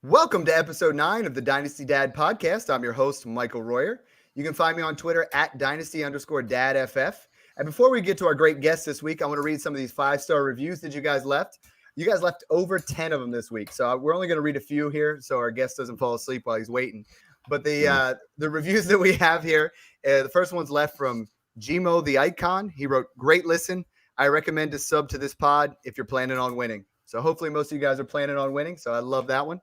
Welcome to episode 9 of the Dynasty Dad podcast. I'm your host, Michael Royer. You can find me on Twitter at Dynasty_DadFF. And before we get to our great guest this week, I want to read some of these 5-star reviews that you guys left. You guys left over 10 of them this week. So we're only going to read a few here so our guest doesn't fall asleep while he's waiting. But the reviews that we have here, the first one's left from Gmo the Icon. He wrote, "Great listen. I recommend to sub to this pod if you're planning on winning." So hopefully most of you guys are planning on winning. So I love that one.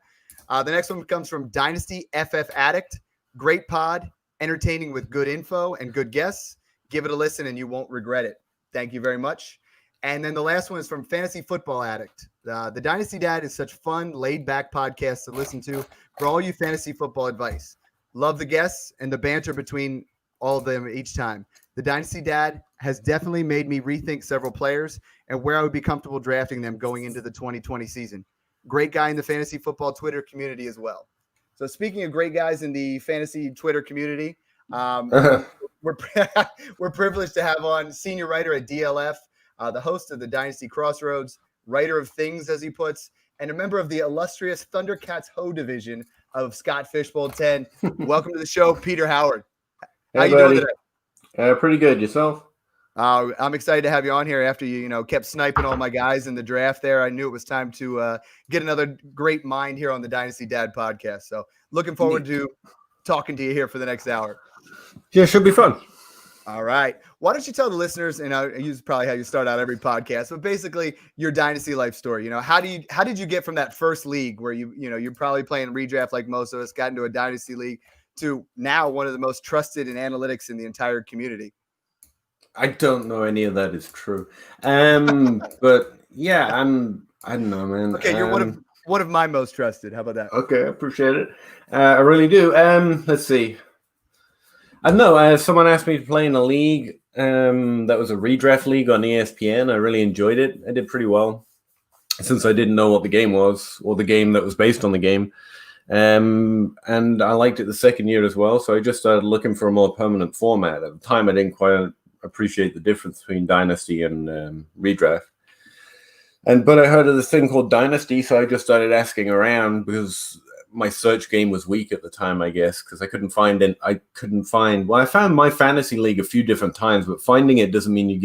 The next one comes from Dynasty FF Addict. "Great pod, entertaining with good info and good guests. Give it a listen and you won't regret it. Thank you very much." And then the last one is from Fantasy Football Addict. "The Dynasty Dad is such fun, laid-back podcast to listen to for all you fantasy football advice. Love the guests and the banter between all of them each time. The Dynasty Dad has definitely made me rethink several players and where I would be comfortable drafting them going into the 2020 season. Great guy in the fantasy football Twitter community as well." So speaking of great guys in the fantasy Twitter community, we're privileged to have on senior writer at DLF, the host of the Dynasty Crossroads, writer of things, as he puts, and a member of the illustrious Thundercats Ho division of Scott Fishbowl 10. Welcome to the show, Peter Howard. How you doing today? Pretty good. Yourself? I'm excited to have you on here after you kept sniping all my guys in the draft there. I knew it was time to get another great mind here on the Dynasty Dad podcast. So looking forward to talking to you here for the next hour. Yeah, should be fun. All right. Why don't you tell the listeners, and I use probably how you start out every podcast, but basically your Dynasty life story. How did you get from that first league where you're probably playing redraft like most of us, got into a Dynasty league, to now one of the most trusted in analytics in the entire community? I don't know any of that is true. But yeah, I don't know, man. Okay, you're one of my most trusted. How about that? Okay, I appreciate it. I really do. Let's see. I don't know. Someone asked me to play in a league. That was a redraft league on ESPN. I really enjoyed it. I did pretty well since I didn't know what the game was or the game that was based on the game. And I liked it the second year as well. So I just started looking for a more permanent format. At the time, I didn't quite appreciate the difference between Dynasty and redraft. But I heard of this thing called Dynasty, so I just started asking around because my search game was weak at the time, I guess, because I couldn't find it. Well, I found my fantasy league a few different times, but finding it doesn't mean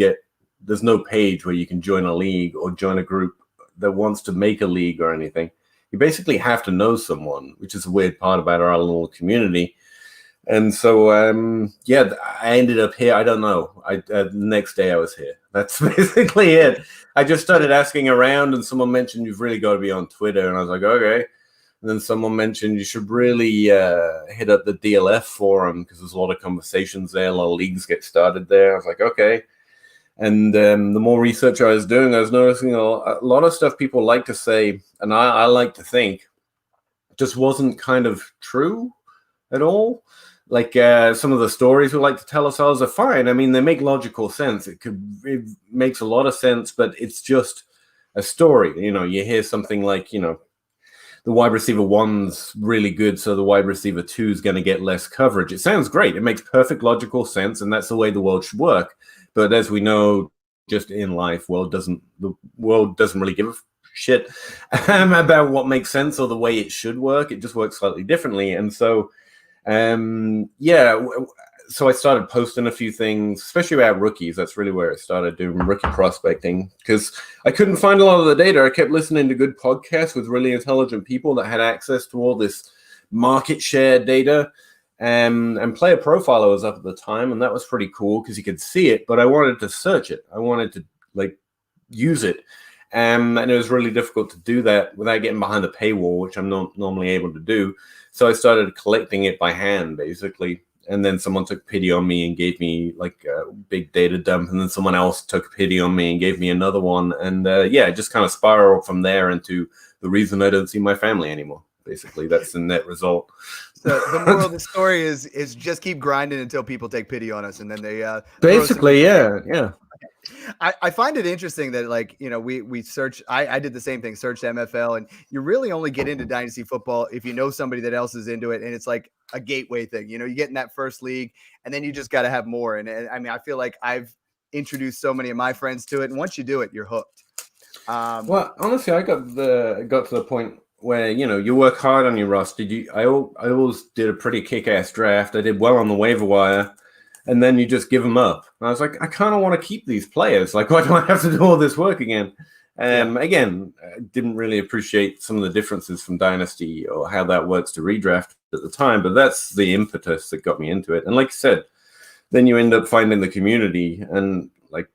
there's no page where you can join a league or join a group that wants to make a league or anything. You basically have to know someone, which is a weird part about our little community. And so, I ended up here. I don't know. The next day I was here. That's basically it. I just started asking around, and someone mentioned you've really got to be on Twitter. And I was like, okay. And then someone mentioned you should really hit up the DLF forum because there's a lot of conversations there. A lot of leagues get started there. I was like, okay. And the more research I was doing, I was noticing a lot of stuff people like to say, and I like to think, just wasn't kind of true at all. Like some of the stories we like to tell ourselves are fine. I mean, they make logical sense. It makes a lot of sense, but it's just a story. You hear something like, the wide receiver 1's really good, so the wide receiver 2 is going to get less coverage. It sounds great. It makes perfect logical sense, and that's the way the world should work. But as we know, just in life, the world doesn't really give a shit about what makes sense or the way it should work. It just works slightly differently. And so so I started posting a few things, especially about rookies. That's really where I started doing rookie prospecting because I couldn't find a lot of the data. I kept listening to good podcasts with really intelligent people that had access to all this market share data. And player profiler was up at the time, and that was pretty cool because you could see it, but I wanted to search it. I wanted to use it. And it was really difficult to do that without getting behind the paywall, which I'm not normally able to do. So I started collecting it by hand, basically. And then someone took pity on me and gave me a big data dump. And then someone else took pity on me and gave me another one. And it just kind of spiraled from there into the reason I don't see my family anymore. Basically, that's the net result. So the moral of the story is just keep grinding until people take pity on us, and then they basically, yeah. I find it interesting that we search. I did the same thing, searched MFL, and you really only get into Dynasty football if you know somebody that else is into it, and it's like a gateway thing. You get in that first league, and then you just got to have more. And I mean, I feel like I've introduced so many of my friends to it, and once you do it, you're hooked. Well, honestly, I got to the point where, you work hard on your roster. I always did a pretty kick-ass draft. I did well on the waiver wire, and then you just give them up. And I was like, I kind of want to keep these players. Like, why do I have to do all this work again? Again, I didn't really appreciate some of the differences from Dynasty or how that works to redraft at the time, but that's the impetus that got me into it. And like you said, then you end up finding the community. And like,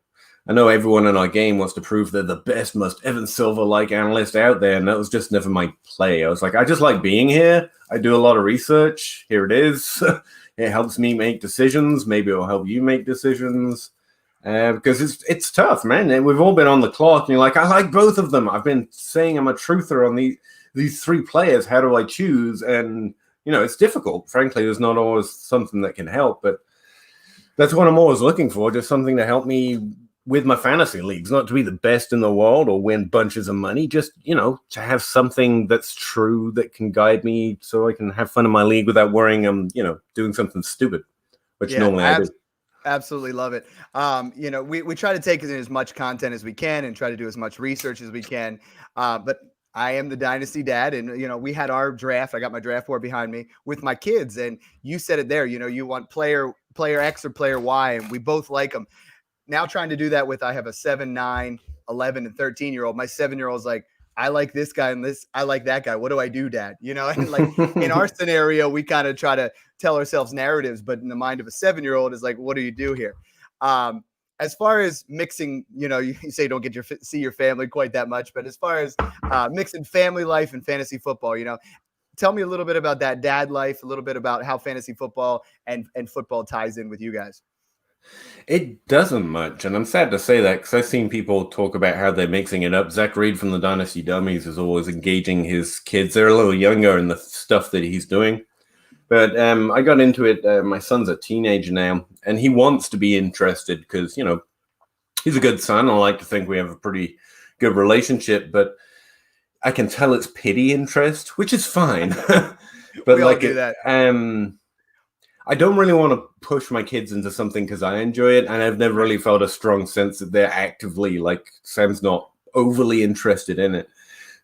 I know everyone in our game wants to prove they're the best, most Evan Silver-like analyst out there, and that was just never my play. I was like, I just like being here. I do a lot of research. Here it is. It helps me make decisions. Maybe it'll help you make decisions. Because it's tough, man. And we've all been on the clock, and you're like, I like both of them. I've been saying I'm a truther on these three players. How do I choose? And, it's difficult. Frankly, there's not always something that can help, but that's what I'm always looking for, just something to help me with my fantasy leagues, not to be the best in the world or win bunches of money, just, to have something that's true that can guide me so I can have fun in my league without worrying I'm, doing something stupid, which normally I do. Absolutely love it. We try to take in as much content as we can and try to do as much research as we can. But I am the Dynasty dad, and we had our draft. I got my draft board behind me with my kids, and you said it there. You want player X or player Y, and we both like them. Now trying to do that with I have a 7, 9, 11, and 13-year-old. My 7-year-old's like, I like this guy and I like that guy. What do I do, Dad? And like in our scenario, we kind of try to tell ourselves narratives, but in the mind of a 7-year-old is like, what do you do here? As far as mixing, you say don't see your family quite that much, but as far as mixing family life and fantasy football, tell me a little bit about that dad life, a little bit about how fantasy football and football ties in with you guys. It doesn't much, and I'm sad to say that because I've seen people talk about how they're mixing it up. Zach Reed from the Dynasty Dummies is always engaging his kids. They're a little younger in the stuff that he's doing. But I got into it. My son's a teenager now, and he wants to be interested because, he's a good son. I like to think we have a pretty good relationship, but I can tell it's pity interest, which is fine. But we all do that. I don't really want to push my kids into something because I enjoy it, and I've never really felt a strong sense that they're actively, like, Sam's not overly interested in it.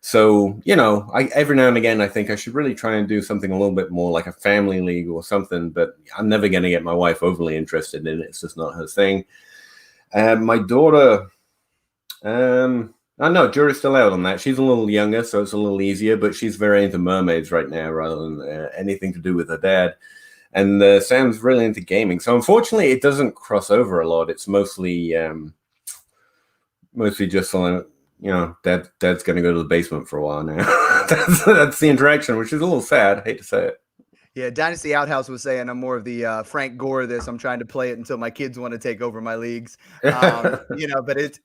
So, every now and again, I think I should really try and do something a little bit more like a family league or something, but I'm never going to get my wife overly interested in it. It's just not her thing. My daughter, I know jury's still out on that. She's a little younger, so it's a little easier, but she's very into mermaids right now rather than anything to do with her dad. And Sam's really into gaming. So unfortunately, it doesn't cross over a lot. It's mostly just on, Dad's going to go to the basement for a while now. that's the interaction, which is a little sad. I hate to say it. Yeah, Dynasty Outhouse was saying I'm more of the Frank Gore of this. I'm trying to play it until my kids want to take over my leagues. But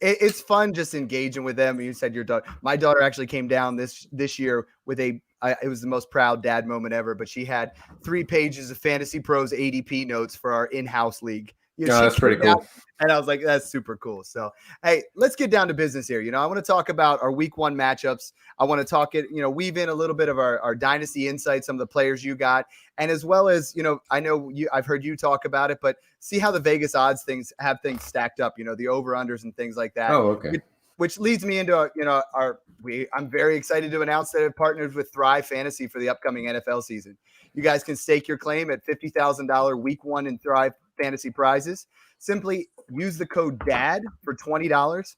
it's fun just engaging with them. You said your daughter. My daughter actually came down this year with it was the most proud dad moment ever, but she had 3 pages of Fantasy Pros ADP notes for our in-house league. That's pretty cool. And I was like, that's super cool. So, hey, let's get down to business here. I want to talk about our week 1 matchups. I want to talk weave in a little bit of our dynasty insights, some of the players you got. And as well as, I know I've heard you talk about it, but see how the Vegas odds have things stacked up, the over-unders and things like that. Oh, okay. Which leads me into, I'm very excited to announce that I've partnered with Thrive Fantasy for the upcoming NFL season. You guys can stake your claim at $50,000 week 1 in Thrive Fantasy prizes. Simply use the code DAD for $20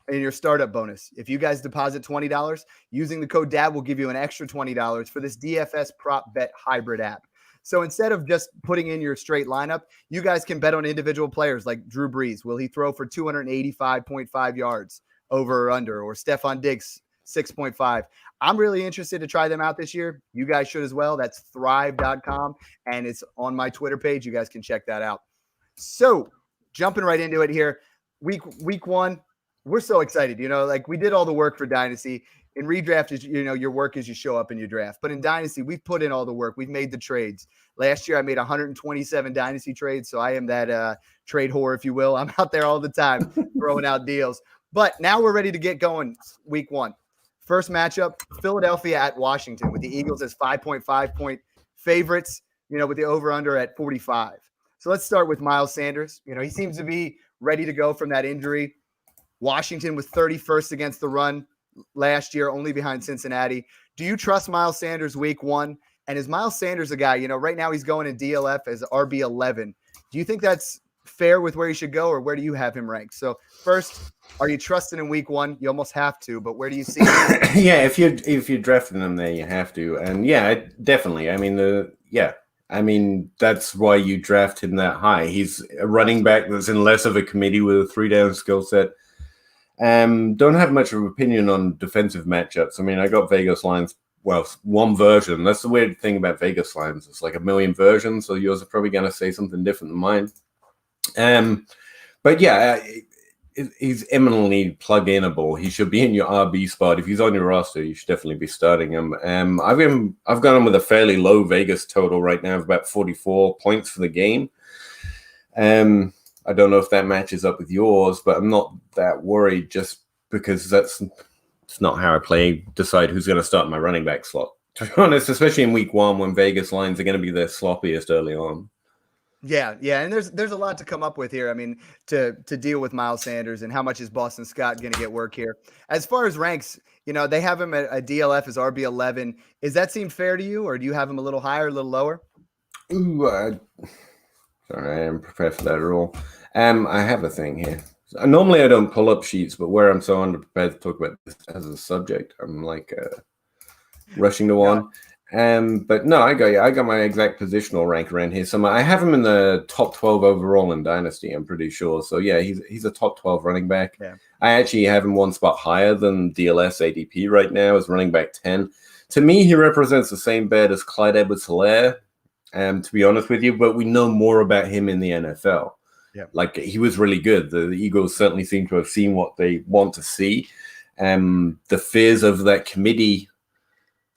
in your startup bonus. If you guys deposit $20, using the code DAD will give you an extra $20 for this DFS prop bet hybrid app. So instead of just putting in your straight lineup, you guys can bet on individual players like Drew Brees. Will he throw for 285.5 yards over or under? Or Stephon Diggs, 6.5. I'm really interested to try them out this year. You guys should as well. That's thrive.com, and it's on my Twitter page. You guys can check that out. So jumping right into it here, week 1, we're so excited. We did all the work for Dynasty. In redraft, is your work is you show up and you draft. But in Dynasty, we've put in all the work. We've made the trades. Last year, I made 127 Dynasty trades, so I am that trade whore, if you will. I'm out there all the time throwing out deals. But now we're ready to get going. Week 1. First matchup, Philadelphia at Washington, with the Eagles as 5.5-point favorites, with the over-under at 45. So let's start with Miles Sanders. He seems to be ready to go from that injury. Washington was 31st against the run last year, only behind Cincinnati. Do you trust Miles Sanders week 1? And is Miles Sanders a guy, right now he's going in DLF as RB11. Do you think that's fair with where he should go, or where do you have him ranked? So first, are you trusting in week 1? You almost have to, but where do you see him? Yeah, if you're drafting him there, you have to. And yeah, definitely. I mean, that's why you draft him that high. He's a running back that's in less of a committee with a 3-down skill set. Don't have much of an opinion on defensive matchups. I mean, I got Vegas lines. Well, one version. That's the weird thing about Vegas lines. It's like a million versions, so yours are probably going to say something different than mine. But yeah, he's eminently plug-inable. He should be in your RB spot. If he's on your roster, you should definitely be starting him. I've gone with a fairly low Vegas total right now of about 44 points for the game. I don't know if that matches up with yours, but I'm not that worried just because it's not how I decide who's going to start my running back slot. To be honest, especially in week 1 when Vegas lines are going to be their sloppiest early on. Yeah, and there's a lot to come up with here. I mean, to deal with Miles Sanders and how much is Boston Scott going to get work here. As far as ranks, they have him at a DLF as RB11. Does that seem fair to you, or do you have him a little higher, a little lower? Ooh, sorry, I am prepared for that at all. I have a thing here. Normally I don't pull up sheets, but where I'm so underprepared to talk about this as a subject, I'm like rushing to one. But no, I got my exact positional rank around here. So I have him in the top 12 overall in Dynasty, I'm pretty sure. So yeah, he's a top 12 running back. Yeah. I actually have him one spot higher than DLS ADP right now as running back 10. To me, he represents the same bed as Clyde Edwards-Helaire, to be honest with you, but we know more about him in the NFL. Yeah. Like, he was really good. The Eagles certainly seem to have seen what they want to see. The fears of that committee,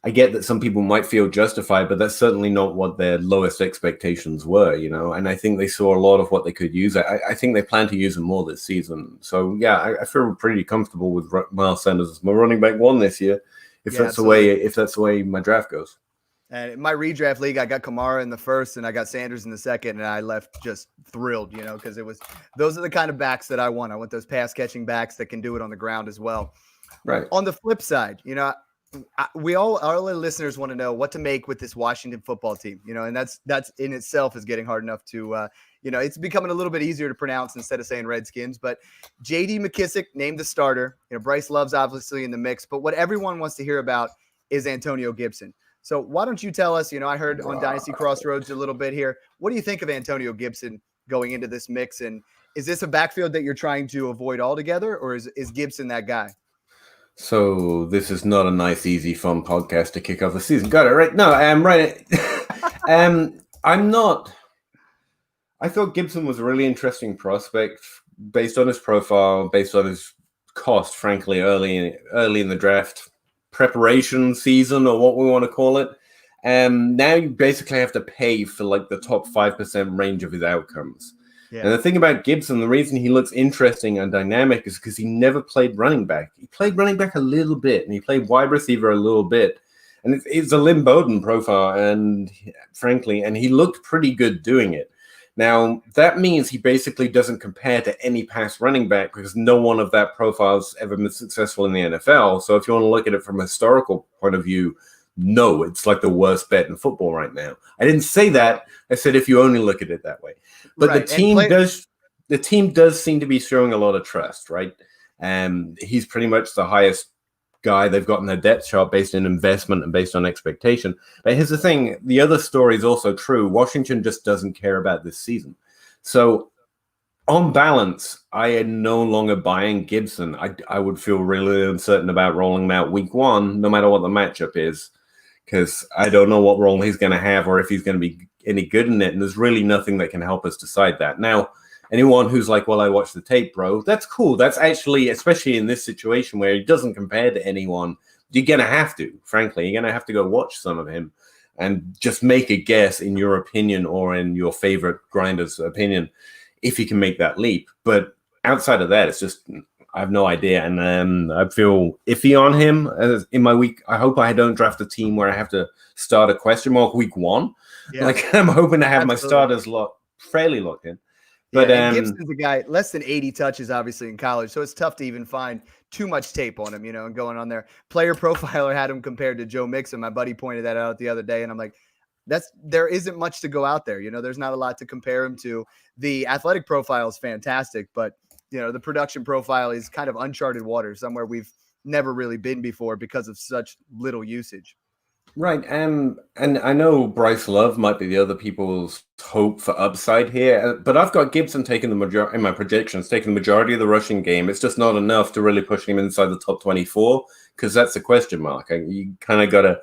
I get that some people might feel justified, but that's certainly not what their lowest expectations were, and I think they saw a lot of what they could use. I think they plan to use him more this season. So yeah, I feel pretty comfortable with Miles Sanders as my running back 1 this year, if that's the way my draft goes. And in my redraft league, I got Kamara in the first and I got Sanders in the second, and I left just thrilled, because those are the kind of backs that I want. I want those pass catching backs that can do it on the ground as well. Right. On the flip side, our listeners want to know what to make with this Washington football team, and that's in itself is getting hard enough to, it's becoming a little bit easier to pronounce instead of saying Redskins. But J.D. McKissick named the starter. Bryce Love's obviously in the mix, but what everyone wants to hear about is Antonio Gibson. So why don't you tell us, I heard on Dynasty Crossroads a little bit here. What do you think of Antonio Gibson going into this mix? And is this a backfield that you're trying to avoid altogether, or is Gibson that guy? So this is not a nice, easy, fun podcast to kick off the season. Got it, right? No, right. I'm not. I thought Gibson was a really interesting prospect based on his profile, based on his cost, frankly, early in the draft preparation season, or what we want to call it. Now you basically have to pay for like the top 5% range of his outcomes. Yeah. And the thing about Gibson, the reason he looks interesting and dynamic is because he never played running back. He played running back a little bit, and he played wide receiver a little bit. And it's a Lynn Bowden profile, and he looked pretty good doing it. Now, that means he basically doesn't compare to any past running back because no one of that profile has ever been successful in the NFL. So if you want to look at it from a historical point of view, no, it's like the worst bet in football right now. I didn't say that. I said if you only look at it that way. But right. The team does seem to be showing a lot of trust, right? He's pretty much the highest guy they've got in their depth chart based on investment and based on expectation. But here's the thing. The other story is also true. Washington just doesn't care about this season. So on balance, I am no longer buying Gibson. I would feel really uncertain about rolling him out week 1, no matter what the matchup is, because I don't know what role he's going to have or if he's going to be any good in it. And there's really nothing that can help us decide that. Now, anyone who's like, well, I watched the tape, bro, that's cool. That's actually, especially in this situation where he doesn't compare to anyone, you're going to have to, frankly, you're going to have to go watch some of him and just make a guess in your opinion or in your favorite grinder's opinion if he can make that leap. But outside of that, it's just, I have no idea. And I feel iffy on him in my week. I hope I don't draft a team where I have to start a question mark week 1. Yeah. Like, I'm hoping to have my starters fairly locked in. But and Gibson's a guy less than 80 touches, obviously, in college, so it's tough to even find too much tape on him, and going on there. Player Profiler had him compared to Joe Mixon. My buddy pointed that out the other day, and I'm like, there isn't much to go out there. There's not a lot to compare him to. The athletic profile is fantastic, but the production profile is kind of uncharted waters, somewhere we've never really been before because of such little usage. Right, and I know Bryce Love might be the other people's hope for upside here, but I've got Gibson taking the majority in my projections, taking the majority of the rushing game. It's just not enough to really push him inside the top 24 because that's a question mark. You kind of got to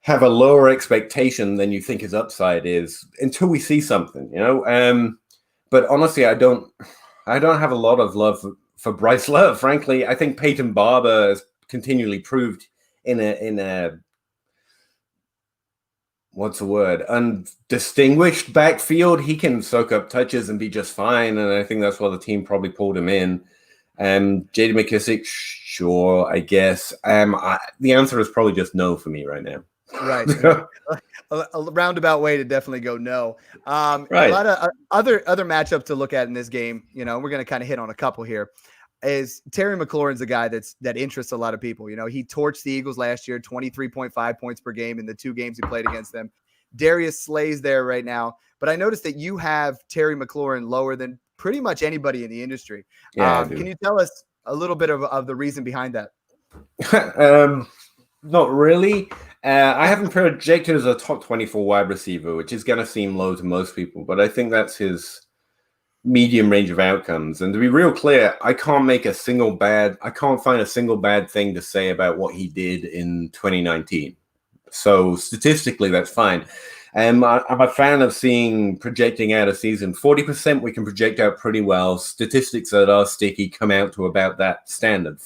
have a lower expectation than you think his upside is until we see something, But honestly, I don't have a lot of love for Bryce Love. Frankly, I think Peyton Barber has continually proved in a what's the word? Undistinguished backfield. He can soak up touches and be just fine. And I think that's why the team probably pulled him in. J.D. McKissic, sure, I guess. The answer is probably just no for me right now. Right. a roundabout way to definitely go no. Right. A lot of other matchups to look at in this game, we're going to kind of hit on a couple here. Is Terry McLaurin's a guy that interests a lot of people. He torched the Eagles last year, 23.5 points per game in the 2 games he played against them. Darius Slay's there right now, but I noticed that you have Terry McLaurin lower than pretty much anybody in the industry. Yeah, can you tell us a little bit of the reason behind that? Not really. I haven't projected as a top 24 wide receiver, which is going to seem low to most people, but I think that's his medium range of outcomes. And to be real clear, I can't find a single bad thing to say about what he did in 2019. So statistically, that's fine. I'm a fan of projecting out a season. 40% we can project out pretty well. Statistics that are sticky come out to about that standard,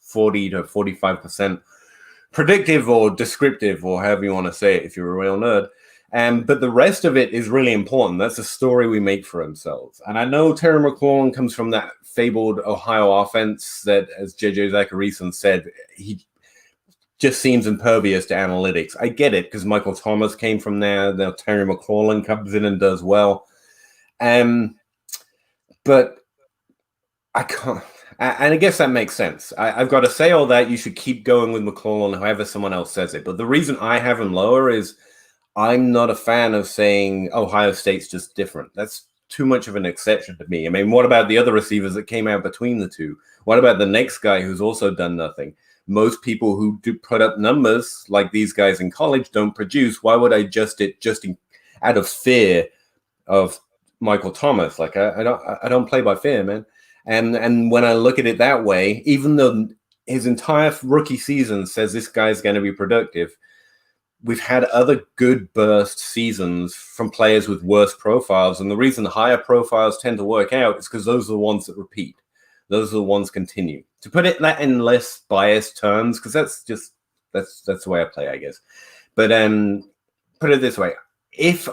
40 to 45% predictive or descriptive, or however you want to say it if you're a real nerd. But the rest of it is really important. That's a story we make for ourselves. And I know Terry McLaurin comes from that fabled Ohio offense that, as J.J. Zacharyson said, he just seems impervious to analytics. I get it because Michael Thomas came from there. Now Terry McLaurin comes in and does well. But I can't. And I guess that makes sense. I've got to say all that. You should keep going with McLaurin, however someone else says it. But the reason I have him lower is I'm not a fan of saying Ohio State's just different. That's too much of an exception to me. I mean, what about the other receivers that came out between the two? What about the next guy who's also done nothing? Most people who do put up numbers like these guys in college don't produce. Why would I adjust it out of fear of Michael Thomas? Like I don't play by fear, man. And when I look at it that way, even though his entire rookie season says this guy's going to be productive, we've had other good burst seasons from players with worse profiles. And the reason the higher profiles tend to work out is because those are the ones that repeat. Those are the ones continue. To put it in less biased terms, because that's the way I play, I guess. But put it this way. If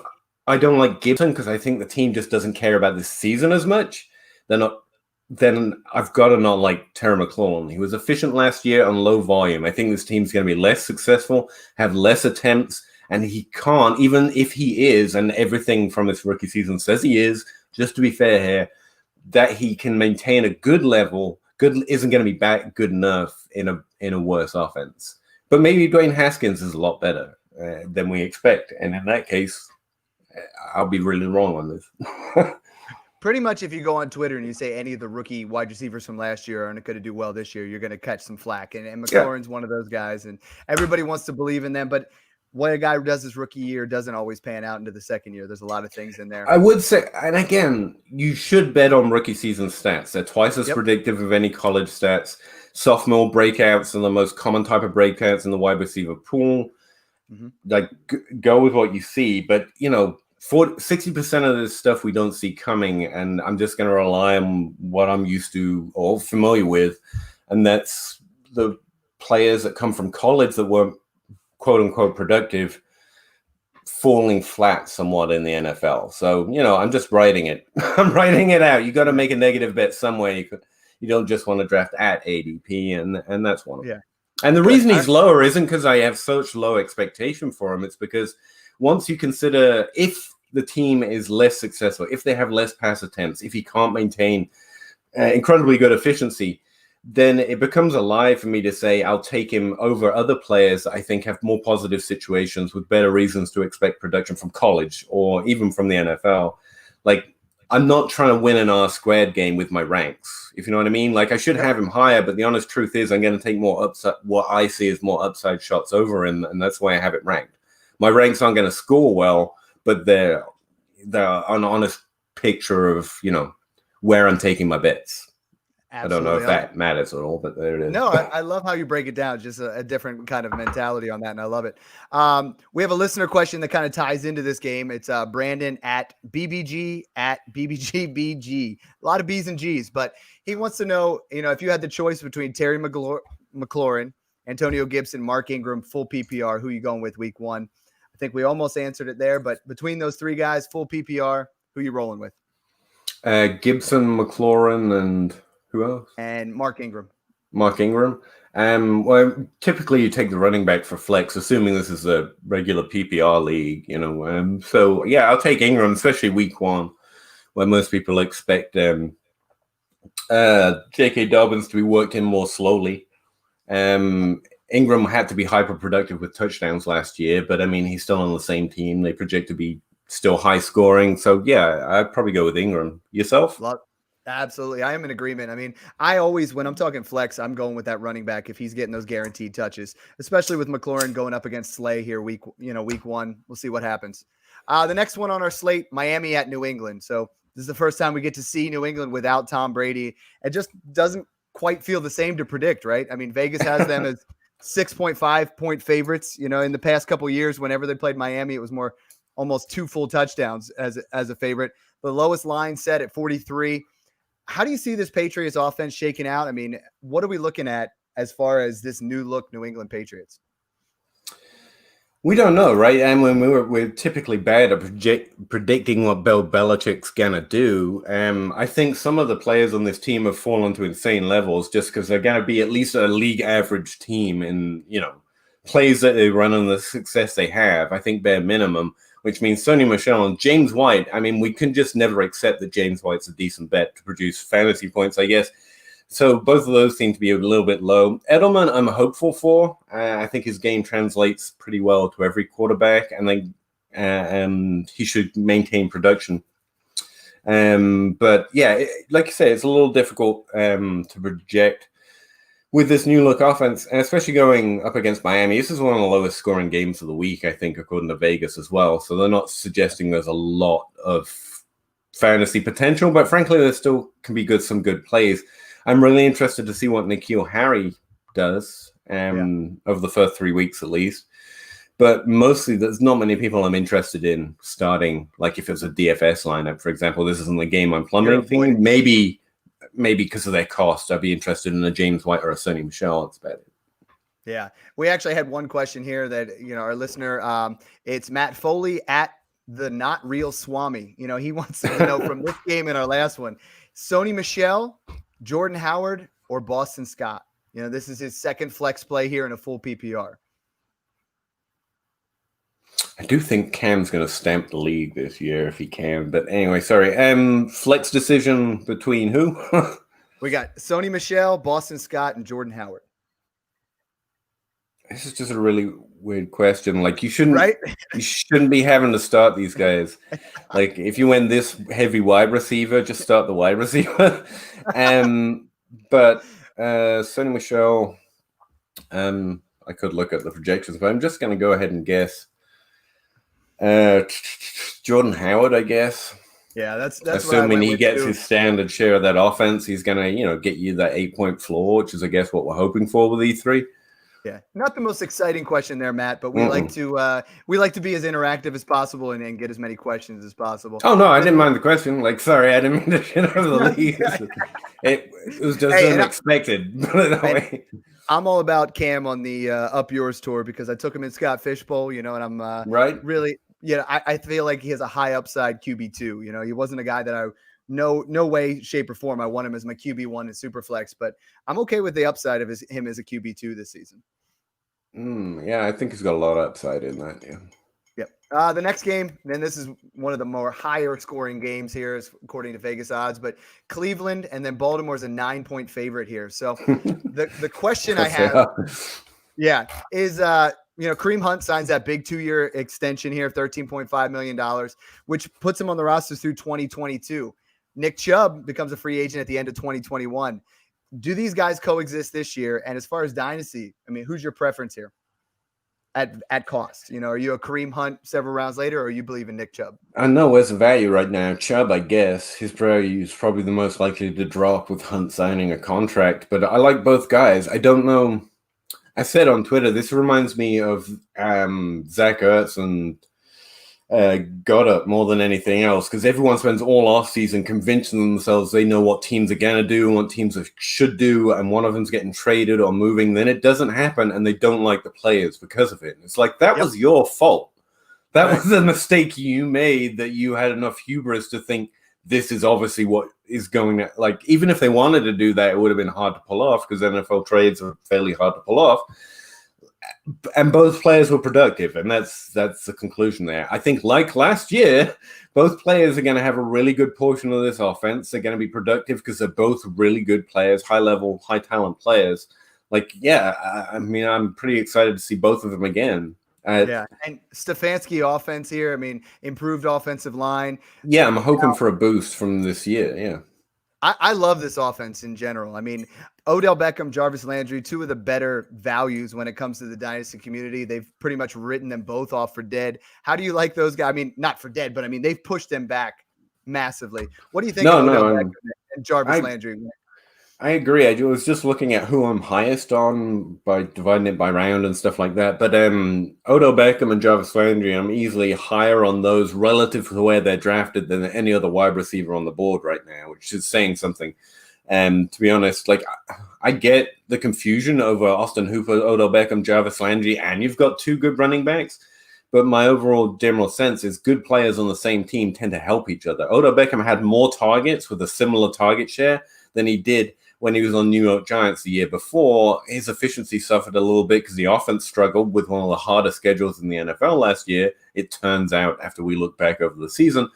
I don't like Gibson because I think the team just doesn't care about this season as much, then I've got to not like Terry McLaurin. He was efficient last year on low volume. I think this team's going to be less successful, have less attempts, and he can't, even if he is, and everything from his rookie season says he is, just to be fair here, that he can maintain a good level. Good isn't going to be good enough in a worse offense. But maybe Dwayne Haskins is a lot better than we expect. And in that case, I'll be really wrong on this. Pretty much if you go on Twitter and you say any of the rookie wide receivers from last year aren't going to do well this year, you're going to catch some flack. And McLaurin's one of those guys, and everybody wants to believe in them. But what a guy who does his rookie year doesn't always pan out into the second year. There's a lot of things in there. I would say, and again, you should bet on rookie season stats. They're twice as predictive of any college stats. Sophomore breakouts are the most common type of breakouts in the wide receiver pool. Mm-hmm. Like, go with what you see. But, 60% of this stuff we don't see coming, and I'm just going to rely on what I'm used to or familiar with, and that's the players that come from college that weren't quote-unquote productive falling flat somewhat in the NFL. So, I'm just writing it. I'm writing it out. You got to make a negative bet somewhere. You don't just want to draft at ADP, and that's one of them. And the reason he's lower isn't because I have such low expectation for him. It's because once you consider if the team is less successful, if they have less pass attempts, if he can't maintain incredibly good efficiency, then it becomes a lie for me to say I'll take him over other players that I think have more positive situations with better reasons to expect production from college or even from the NFL. Like, I'm not trying to win an R-squared game with my ranks, if you know what I mean. Like, I should have him higher, but the honest truth is I'm going to take more upside, what I see as more upside shots over him, and that's why I have it ranked. My ranks aren't going to score well, but they're an honest picture of, where I'm taking my bets. Absolutely. I don't know if that matters at all, but there it is. No, I love how you break it down. Just a different kind of mentality on that, and I love it. We have a listener question that kind of ties into this game. It's Brandon at BBG. A lot of B's and G's, but he wants to know, if you had the choice between Terry McLaurin, Antonio Gibson, Mark Ingram, full PPR, who you going with week 1? I think we almost answered it there, but between those 3 guys, full PPR, who you rolling with? Gibson, McLaurin, and who else? And Mark Ingram. Well, typically you take the running back for flex, assuming this is a regular PPR league, So, yeah, I'll take Ingram, especially week 1, where most people expect J.K. Dobbins to be worked in more slowly. Ingram had to be hyper productive with touchdowns last year, but, he's still on the same team. They project to be still high scoring. So, yeah, I'd probably go with Ingram. Yourself? Absolutely. I am in agreement. I always, when I'm talking flex, I'm going with that running back if he's getting those guaranteed touches, especially with McLaurin going up against Slay here week 1. We'll see what happens. The next one on our slate, Miami at New England. So this is the first time we get to see New England without Tom Brady. It just doesn't quite feel the same to predict, right? Vegas has them as 6.5 point favorites. In the past couple of years, whenever they played Miami, it was more almost 2 full touchdowns as a favorite. The lowest line set at 43. How do you see this Patriots offense shaking out? What are we looking at as far as this new look New England Patriots? We don't know, right? And when we're typically bad at predicting what Bill Belichick's going to do. I think some of the players on this team have fallen to insane levels just because they're going to be at least a league average team in, plays that they run and the success they have. I think bare minimum, which means Sony Michel and James White. We can just never accept that James White's a decent bet to produce fantasy points, I guess. So both of those seem to be a little bit low. Edelman, I'm hopeful for. I think his game translates pretty well to every quarterback, and he should maintain production. But yeah, like you say, it's a little difficult to project with this new look offense, and especially going up against Miami. This is one of the lowest scoring games of the week, I think, according to Vegas as well. So they're not suggesting there's a lot of fantasy potential, but frankly, there still can be some good plays. I'm really interested to see what N'Keal Harry does over the first 3 weeks at least. But mostly, there's not many people I'm interested in starting. Like if it's a DFS lineup, for example, this isn't the game I'm plummeting. Maybe because of their cost, I'd be interested in a James White or a Sony Michel. That's about it. Yeah. We actually had one question here that, our listener, it's Matt Foley at the Not Real Swami. He wants to know from this game and our last one, Sony Michel, Jordan Howard, or Boston Scott. This is his second flex play here in a full PPR. I do think Cam's going to stamp the league this year if he can. But anyway, sorry. Flex decision between who? We got Sony Michel, Boston Scott, and Jordan Howard. This is just a really weird question. Like you shouldn't be having to start these guys. Like if you went this heavy wide receiver, just start the wide receiver. But Sony Michel, I could look at the projections, but I'm just going to go ahead and guess. Jordan Howard, I guess. Yeah, that's assuming he gets his standard share of that offense. He's gonna, get you that 8-point floor, which is, I guess, what we're hoping for with E3. Yeah, not the most exciting question there, Matt, but we like to be as interactive as possible and get as many questions as possible. Oh no, I didn't mind the question. Like, sorry, I didn't mean to shit over the league. It was just unexpected. I'm all about Cam on the Up Yours tour because I took him in Scott Fishbowl, and I'm really. Yeah, I feel like he has a high upside QB2. He wasn't a guy that I no way, shape, or form I want him as my QB1 in Superflex, but I'm okay with the upside of him as a QB2 this season. Yeah, I think he's got a lot of upside in that. Yeah. Yep. The next game, then this is one of the more higher scoring games here, according to Vegas odds. But Cleveland and then Baltimore's a 9-point favorite here. So the question I have, is Kareem Hunt signs that big 2-year extension here, $13.5 million, which puts him on the roster through 2022. Nick Chubb becomes a free agent at the end of 2021. Do these guys coexist this year? And as far as dynasty, I mean, who's your preference here? At cost, are you a Kareem Hunt several rounds later, or you believe in Nick Chubb? I know where's the value right now. Chubb, I guess, his value is probably the most likely to drop with Hunt signing a contract. But I like both guys. I don't know. I said on Twitter, this reminds me of Zach Ertz and Goddard more than anything else, because everyone spends all offseason convincing themselves they know what teams are going to do and what teams should do, and one of them's getting traded or moving. Then it doesn't happen, and they don't like the players because of it. It's like, that was your fault. That was the mistake you made, that you had enough hubris to think this is obviously what is going to, like, even if they wanted to do that, it would have been hard to pull off, because NFL trades are fairly hard to pull off. And both players were productive, and that's the conclusion there. I think, like last year, both players are going to have a really good portion of this offense. They're going to be productive because they're both really good players, high-level, high-talent players. I mean, I'm pretty excited to see both of them again. And Stefanski offense here, I mean, improved offensive line. Yeah, I'm hoping for a boost from this year, yeah. I love this offense in general. I mean, Odell Beckham, Jarvis Landry, two of the better values when it comes to the dynasty community. They've pretty much written them both off for dead. How do you like those guys? I mean, not for dead, but I mean, they've pushed them back massively. What do you think of Odell Beckham and Jarvis Landry? I agree. I was just looking at who I'm highest on by dividing it by round and stuff like that. But Odell Beckham and Jarvis Landry, I'm easily higher on those relative to where they're drafted than any other wide receiver on the board right now, which is saying something. To be honest, I get the confusion over Austin Hooper, Odell Beckham, Jarvis Landry, and you've got two good running backs. But my overall general sense is good players on the same team tend to help each other. Odell Beckham had more targets with a similar target share than he did when he was on New York Giants the year before. His efficiency suffered a little bit because the offense struggled with one of the harder schedules in the NFL last year, it turns out, after we look back over the season.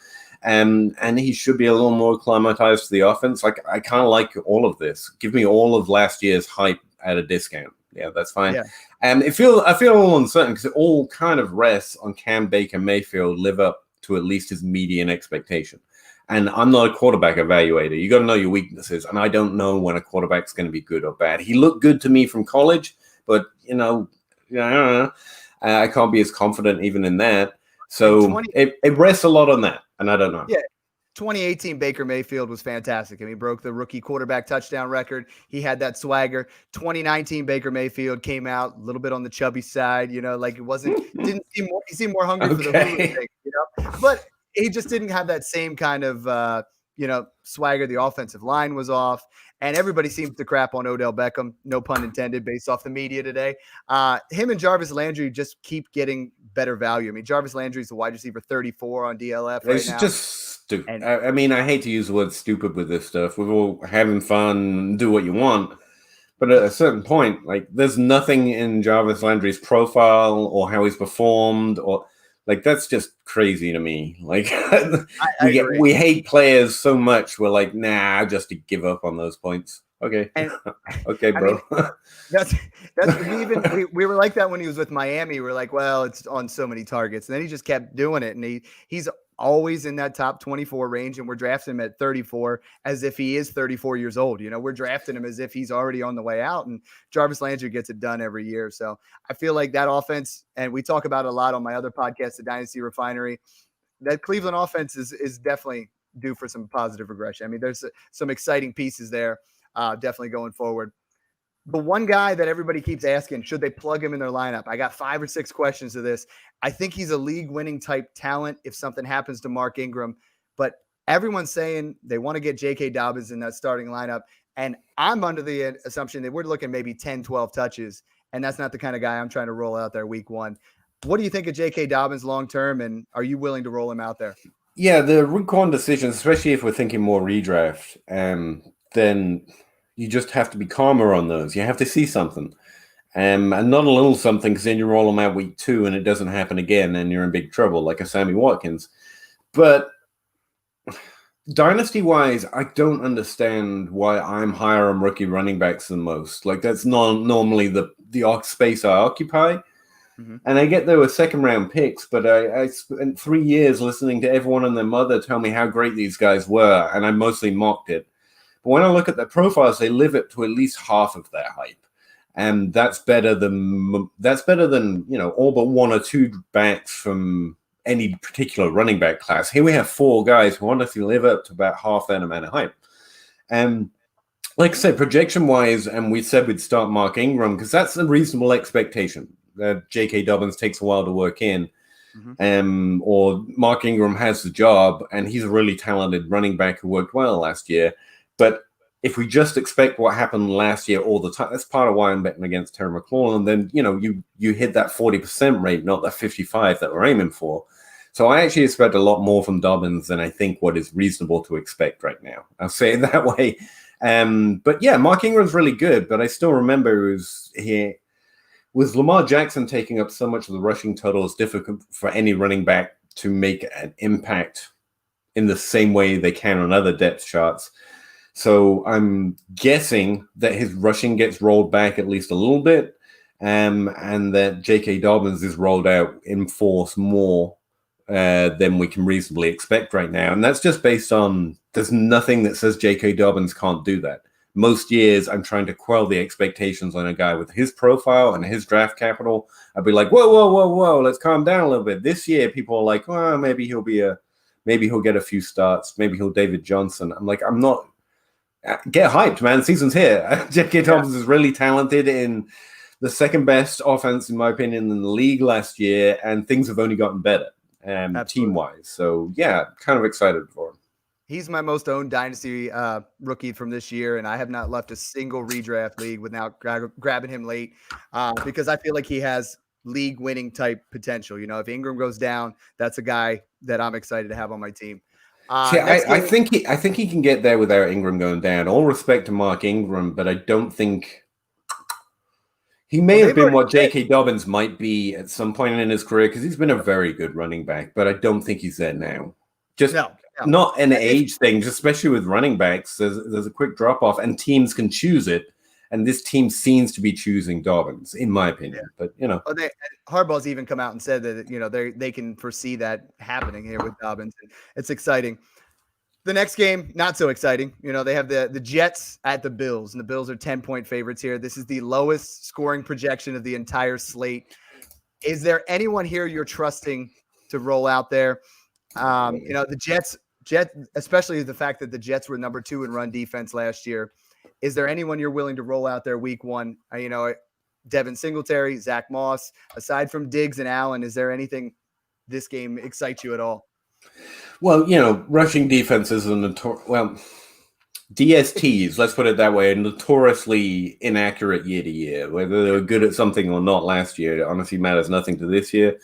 And he should be a little more acclimatized to the offense. I kind of like all of this. Give me all of last year's hype at a discount. Yeah, that's fine. Yeah. And I feel a little uncertain because it all kind of rests on Cam Baker Mayfield live up to at least his median expectation. And I'm not a quarterback evaluator. You got to know your weaknesses. And I don't know when a quarterback's going to be good or bad. He looked good to me from college, but, I don't know. I can't be as confident even in that. So it rests a lot on that. And I don't know. Yeah. 2018 Baker Mayfield was fantastic. I mean, he broke the rookie quarterback touchdown record. He had that swagger. 2019 Baker Mayfield came out a little bit on the chubby side, he seemed more hungry for the Hulu thing, But he just didn't have that same kind of, swagger. The offensive line was off, and everybody seems to crap on Odell Beckham, no pun intended, based off the media today. Him and Jarvis Landry just keep getting better value. I mean, Jarvis Landry's the wide receiver 34 on DLF right it's now. It's just stupid. I mean, I hate to use the word stupid with this stuff. We're all having fun, do what you want. But at a certain point, there's nothing in Jarvis Landry's profile or how he's performed or that's just crazy to me. We hate players so much. We're like, nah, just to give up on those points. Okay. Okay, bro. I mean, we were like that when he was with Miami. We're like, well, it's on so many targets. And then he just kept doing it. And he's always in that top 24 range. And we're drafting him at 34 as if he is 34 years old. We're drafting him as if he's already on the way out. And Jarvis Landry gets it done every year. So I feel like that offense, and we talk about it a lot on my other podcast, the Dynasty Refinery, that Cleveland offense is definitely due for some positive regression. I mean, there's some exciting pieces there. Definitely going forward. The one guy that everybody keeps asking, should they plug him in their lineup? I got 5 or 6 questions to this. I think he's a league-winning type talent if something happens to Mark Ingram. But everyone's saying they want to get J.K. Dobbins in that starting lineup. And I'm under the assumption that we're looking maybe 10, 12 touches. And that's not the kind of guy I'm trying to roll out there week 1. What do you think of J.K. Dobbins long-term? And are you willing to roll him out there? Yeah, the week 1 decisions, especially if we're thinking more redraft, then you just have to be calmer on those. You have to see something. And not a little something, because then you roll them out week 2 and it doesn't happen again and you're in big trouble, like a Sammy Watkins. But dynasty-wise, I don't understand why I'm higher on rookie running backs than most. Like, that's not normally the space I occupy. Mm-hmm. And I get there were second-round picks, but I spent 3 years listening to everyone and their mother tell me how great these guys were, and I mostly mocked it. But when I look at their profiles, they live up to at least half of their hype. And that's better than all but 1 or 2 backs from any particular running back class. Here we have 4 guys who honestly live up to about half that amount of hype. And like I said, projection-wise, and we said we'd start Mark Ingram because that's a reasonable expectation. J.K. Dobbins takes a while to work in, or Mark Ingram has the job, and he's a really talented running back who worked well last year. But if we just expect what happened last year all the time, that's part of why I'm betting against Terry McLaurin. Then, you hit that 40% rate, not that 55 that we're aiming for. So I actually expect a lot more from Dobbins than I think what is reasonable to expect right now. I'll say it that way. But yeah, Mark Ingram's really good, but I still remember with Lamar Jackson taking up so much of the rushing total, it's difficult for any running back to make an impact in the same way they can on other depth charts. So I'm guessing that his rushing gets rolled back at least a little bit, and that J.K. Dobbins is rolled out in force more than we can reasonably expect right now. And that's just based on there's nothing that says J.K. Dobbins can't do that. Most years, I'm trying to quell the expectations on a guy with his profile and his draft capital. I'd be like, whoa, let's calm down a little bit. This year, people are like, well, maybe he'll get a few starts. Maybe he'll David Johnson. I'm like, I'm not. Get hyped, man. Season's here. J.K. Dobbins is really talented in the second best offense, in my opinion, in the league last year, and things have only gotten better team-wise. So, yeah, kind of excited for him. He's my most owned dynasty rookie from this year, and I have not left a single redraft league without grabbing him late because I feel like he has league-winning type potential. If Ingram goes down, that's a guy that I'm excited to have on my team. I think he can get there without Ingram going down. All respect to Mark Ingram, but I don't think he may have been what J.K. Dobbins might be at some point in his career because he's been a very good running back, but I don't think he's there now. Just not an age thing, just especially with running backs. There's a quick drop off, and teams can choose it. And this team seems to be choosing Dobbins, in my opinion. But Harbaugh's even come out and said that they can foresee that happening here with Dobbins. And it's exciting. The next game, not so exciting. They have the Jets at the Bills, and the Bills are 10-point favorites here. This is the lowest scoring projection of the entire slate. Is there anyone here you're trusting to roll out there? The Jets, especially the fact that the Jets were number 2 in run defense last year. Is there anyone you're willing to roll out there week 1? Devin Singletary, Zach Moss. Aside from Diggs and Allen, is there anything this game excites you at all? Well, rushing defenses are DSTs, let's put it that way, are notoriously inaccurate year to year. Whether they were good at something or not last year, it honestly matters nothing to this year.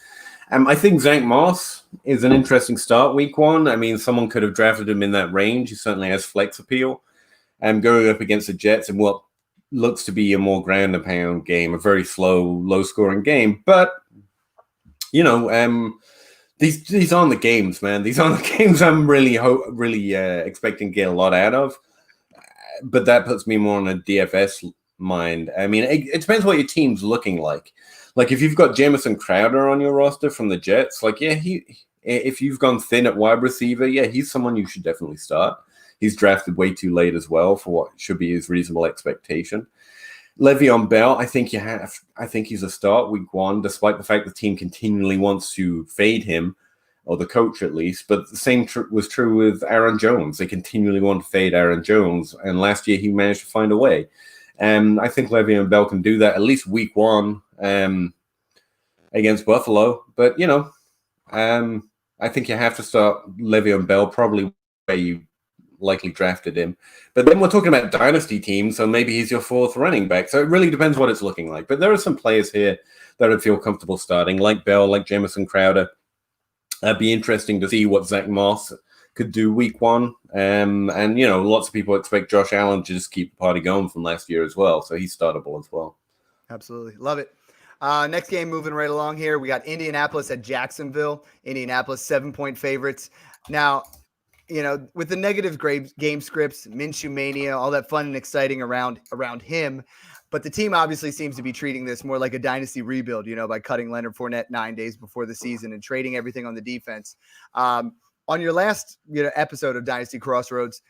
I think Zach Moss is an interesting start week 1. I mean, someone could have drafted him in that range. He certainly has flex appeal. Going up against the Jets in what looks to be a more ground and pound game, a very slow, low-scoring game. But, these aren't the games, man. These aren't the games I'm really expecting to get a lot out of. But that puts me more on a DFS mind. I mean, it depends what your team's looking like. Like, if you've got Jamison Crowder on your roster from the Jets, if you've gone thin at wide receiver, he's someone you should definitely start. He's drafted way too late as well for what should be his reasonable expectation. Le'Veon Bell, I think he's a start week 1, despite the fact the team continually wants to fade him, or the coach at least. But the same was true with Aaron Jones. They continually want to fade Aaron Jones, and last year he managed to find a way. I think Le'Veon Bell can do that at least week 1 against Buffalo. But I think you have to start Le'Veon Bell probably where you likely drafted him. But then we're talking about dynasty teams, so maybe he's your 4th running back. So it really depends what it's looking like. But there are some players here that I'd feel comfortable starting, like Bell, like Jamison Crowder. It'd be interesting to see what Zach Moss could do week 1. And, lots of people expect Josh Allen to just keep the party going from last year as well. So he's startable as well. Absolutely. Love it. Next game, moving right along here. We got Indianapolis at Jacksonville. Indianapolis 7-point favorites. Now, with the negative game scripts, Minshew mania, all that fun and exciting around him. But the team obviously seems to be treating this more like a dynasty rebuild, by cutting Leonard Fournette 9 days before the season and trading everything on the defense. On your last episode of Dynasty Crossroads,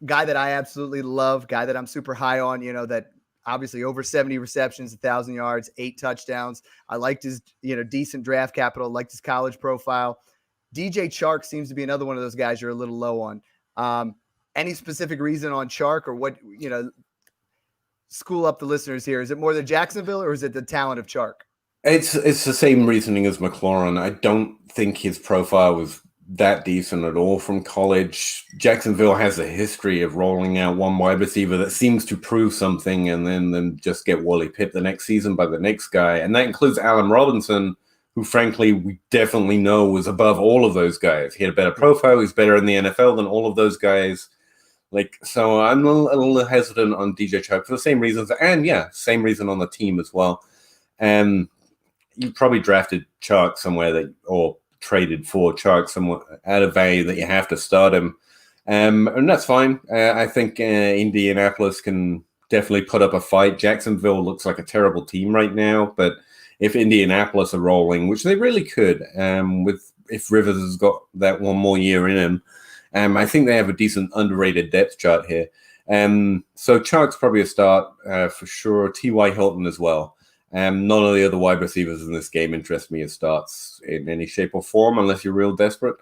guy that I absolutely love, guy that I'm super high on, that obviously over 70 receptions, 1,000 yards, 8 touchdowns. I liked his, decent draft capital, liked his college profile. DJ Chark seems to be another one of those guys you're a little low on. Any specific reason on Chark, or what, school up the listeners here? Is it more the Jacksonville, or is it the talent of Chark? It's the same reasoning as McLaurin. I don't think his profile was that decent at all from college. Jacksonville has a history of rolling out one wide receiver that seems to prove something and then just get Wally pipped the next season by the next guy. And that includes Allen Robinson, who frankly we definitely know was above all of those guys. He had a better profile. He's better in the NFL than all of those guys. So I'm a little hesitant on DJ Chark for the same reasons. And same reason on the team as well. You probably drafted Chark somewhere or traded for Chark somewhere out of value that you have to start him. And that's fine. I think Indianapolis can definitely put up a fight. Jacksonville looks like a terrible team right now, but if Indianapolis are rolling, which they really could, if Rivers has got that one more year in him, I think they have a decent underrated depth chart here. So Chark's probably a start for sure. T.Y. Hilton as well. None of the other wide receivers in this game interest me as starts in any shape or form, unless you're real desperate.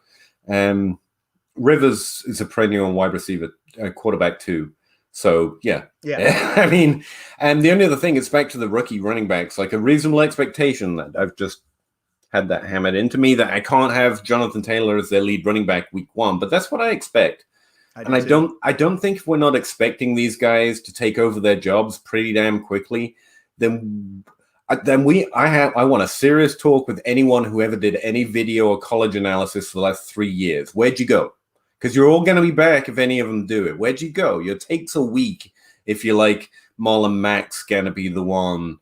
Rivers is a perennial wide receiver, quarterback too. So, yeah. I mean, the only other thing is back to the rookie running backs, like a reasonable expectation that I've just had that hammered into me that I can't have Jonathan Taylor as their lead running back week 1, but that's what I expect. I don't think if we're not expecting these guys to take over their jobs pretty damn quickly, then I want a serious talk with anyone who ever did any video or college analysis for the last 3 years. Where'd you go? Because you're all going to be back if any of them do it. Where'd you go? Your take's a week if you're like Marlon Mack's going to be the one.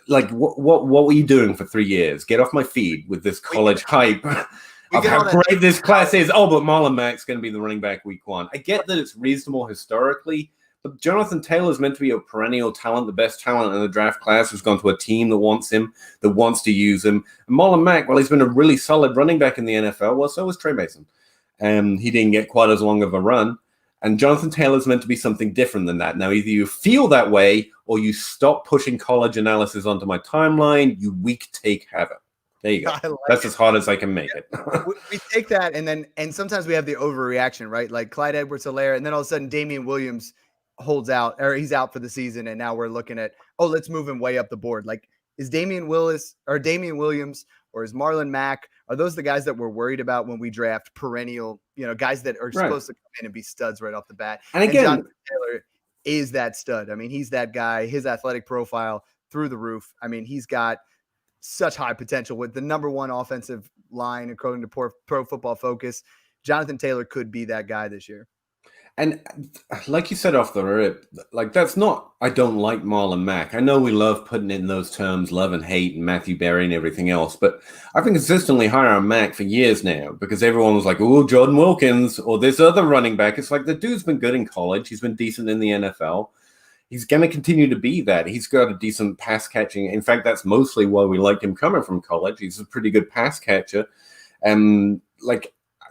Like, what were you doing for 3 years? Get off my feed with this college hype of how great this class is. Oh, but Marlon Mack's going to be the running back week 1. I get that it's reasonable historically, but Jonathan Taylor's meant to be a perennial talent, the best talent in the draft class, who's gone to a team that wants him, that wants to use him. And Marlon Mack, well, he's been a really solid running back in the NFL. Well, so was Trey Mason. He didn't get quite as long of a run. And Jonathan Taylor's meant to be something different than that. Now, either you feel that way or you stop pushing college analysis onto my timeline, you weak take have it. There you go. That's as hard as I can make it. We take that, and sometimes we have the overreaction, right? Like Clyde Edwards-Helaire, and then all of a sudden Damian Williams holds out, or he's out for the season, and now we're looking at, let's move him way up the board. Like, is Damian Williams or is Marlon Mack, are those the guys that we're worried about when we draft perennial, guys that are supposed to come in and be studs right off the bat? And again, Jonathan Taylor is that stud. I mean, he's that guy. His athletic profile through the roof. I mean, he's got such high potential with the number 1 offensive line, according to Pro Football Focus. Jonathan Taylor could be that guy this year. And like you said off the rip, like that's not, I don't like Marlon Mack. I know we love putting in those terms, love and hate, and Matthew Berry and everything else, but I've been consistently higher on Mack for years now because everyone was like, oh, Jordan Wilkins or this other running back. It's like the dude's been good in college. He's been decent in the NFL. He's going to continue to be that. He's got a decent pass catching. In fact, that's mostly why we liked him coming from college. He's a pretty good pass catcher.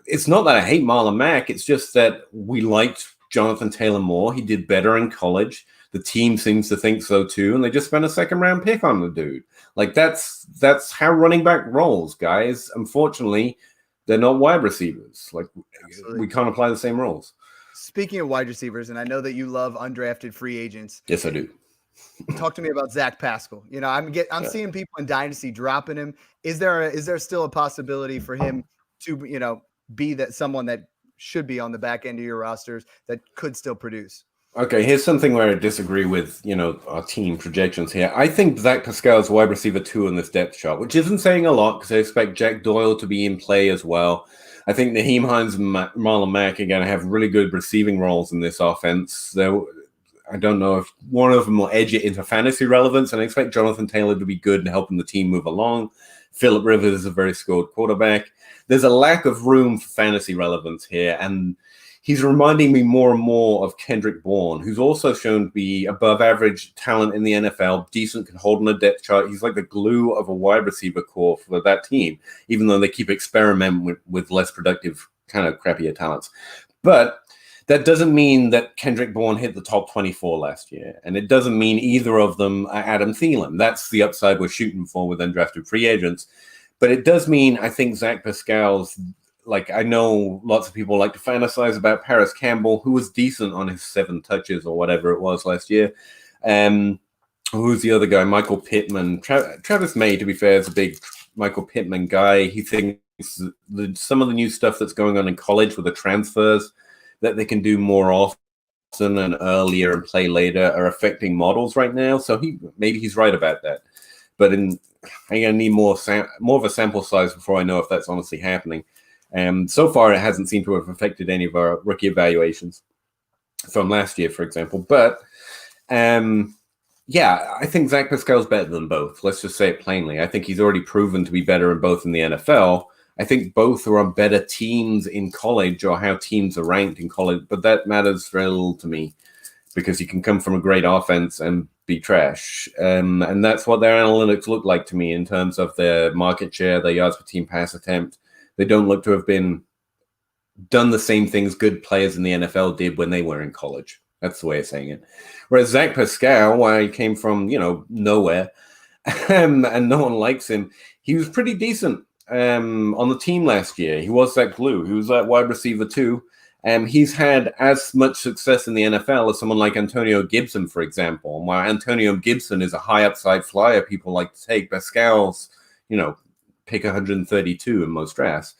It's not that I hate Marlon Mack. It's just that we liked Jonathan Taylor more. He did better in college. The team seems to think so too, and they just spent a 2nd-round pick on the dude. Like that's how running back rolls, guys. Unfortunately, they're not wide receivers. Like Absolutely. We can't apply the same rules. Speaking of wide receivers, and I know that you love undrafted free agents. Yes, I do. Talk to me about Zach Pascal. I'm seeing people in Dynasty dropping him. Is there still a possibility for him to be that someone that should be on the back end of your rosters that could still produce? Okay, here's something where I disagree with, our team projections here. I think Zach Pascal is wide receiver 2 in this depth chart, which isn't saying a lot because I expect Jack Doyle to be in play as well. I think Naheem Hines and Marlon Mack are going to have really good receiving roles in this offense. I don't know if one of them will edge it into fantasy relevance, and I expect Jonathan Taylor to be good in helping the team move along. Phillip Rivers is a very skilled quarterback. There's a lack of room for fantasy relevance here, and he's reminding me more and more of Kendrick Bourne, who's also shown to be above average talent in the NFL, decent, can hold on a depth chart. He's like the glue of a wide receiver core for that team, even though they keep experimenting with less productive, kind of crappier talents. But that doesn't mean that Kendrick Bourne hit the top 24 last year. And it doesn't mean either of them are Adam Thielen. That's the upside we're shooting for with undrafted free agents. But it does mean, I think, Zach Pascal's, like, I know lots of people like to fantasize about Paris Campbell, who was decent on his 7 touches or whatever it was last year. Who's the other guy? Michael Pittman. Travis May, to be fair, is a big Michael Pittman guy. He thinks some of the new stuff that's going on in college with the transfers, that they can do more often and earlier and play later, are affecting models right now. So maybe he's right about that. But I'm gonna need more of a sample size before I know if that's honestly happening. So far, it hasn't seemed to have affected any of our rookie evaluations from last year, for example. But yeah, I think Zach Pascal's better than both. Let's just say it plainly. I think he's already proven to be better in both in the NFL. I think both are on better teams in college, or how teams are ranked in college, but that matters very little to me because you can come from a great offense and be trash. And that's what their analytics look like to me in terms of their market share, their yards per team pass attempt. They don't look to have done the same things good players in the NFL did when they were in college. That's the way of saying it. Whereas Zach Pascal, where he came from, nowhere, and no one likes him, he was pretty decent. On the team last year. He was that glue. He was that wide receiver too. He's had as much success in the NFL as someone like Antonio Gibson, for example. And while Antonio Gibson is a high upside flyer people like to take, Pascal's, pick 132 in most drafts.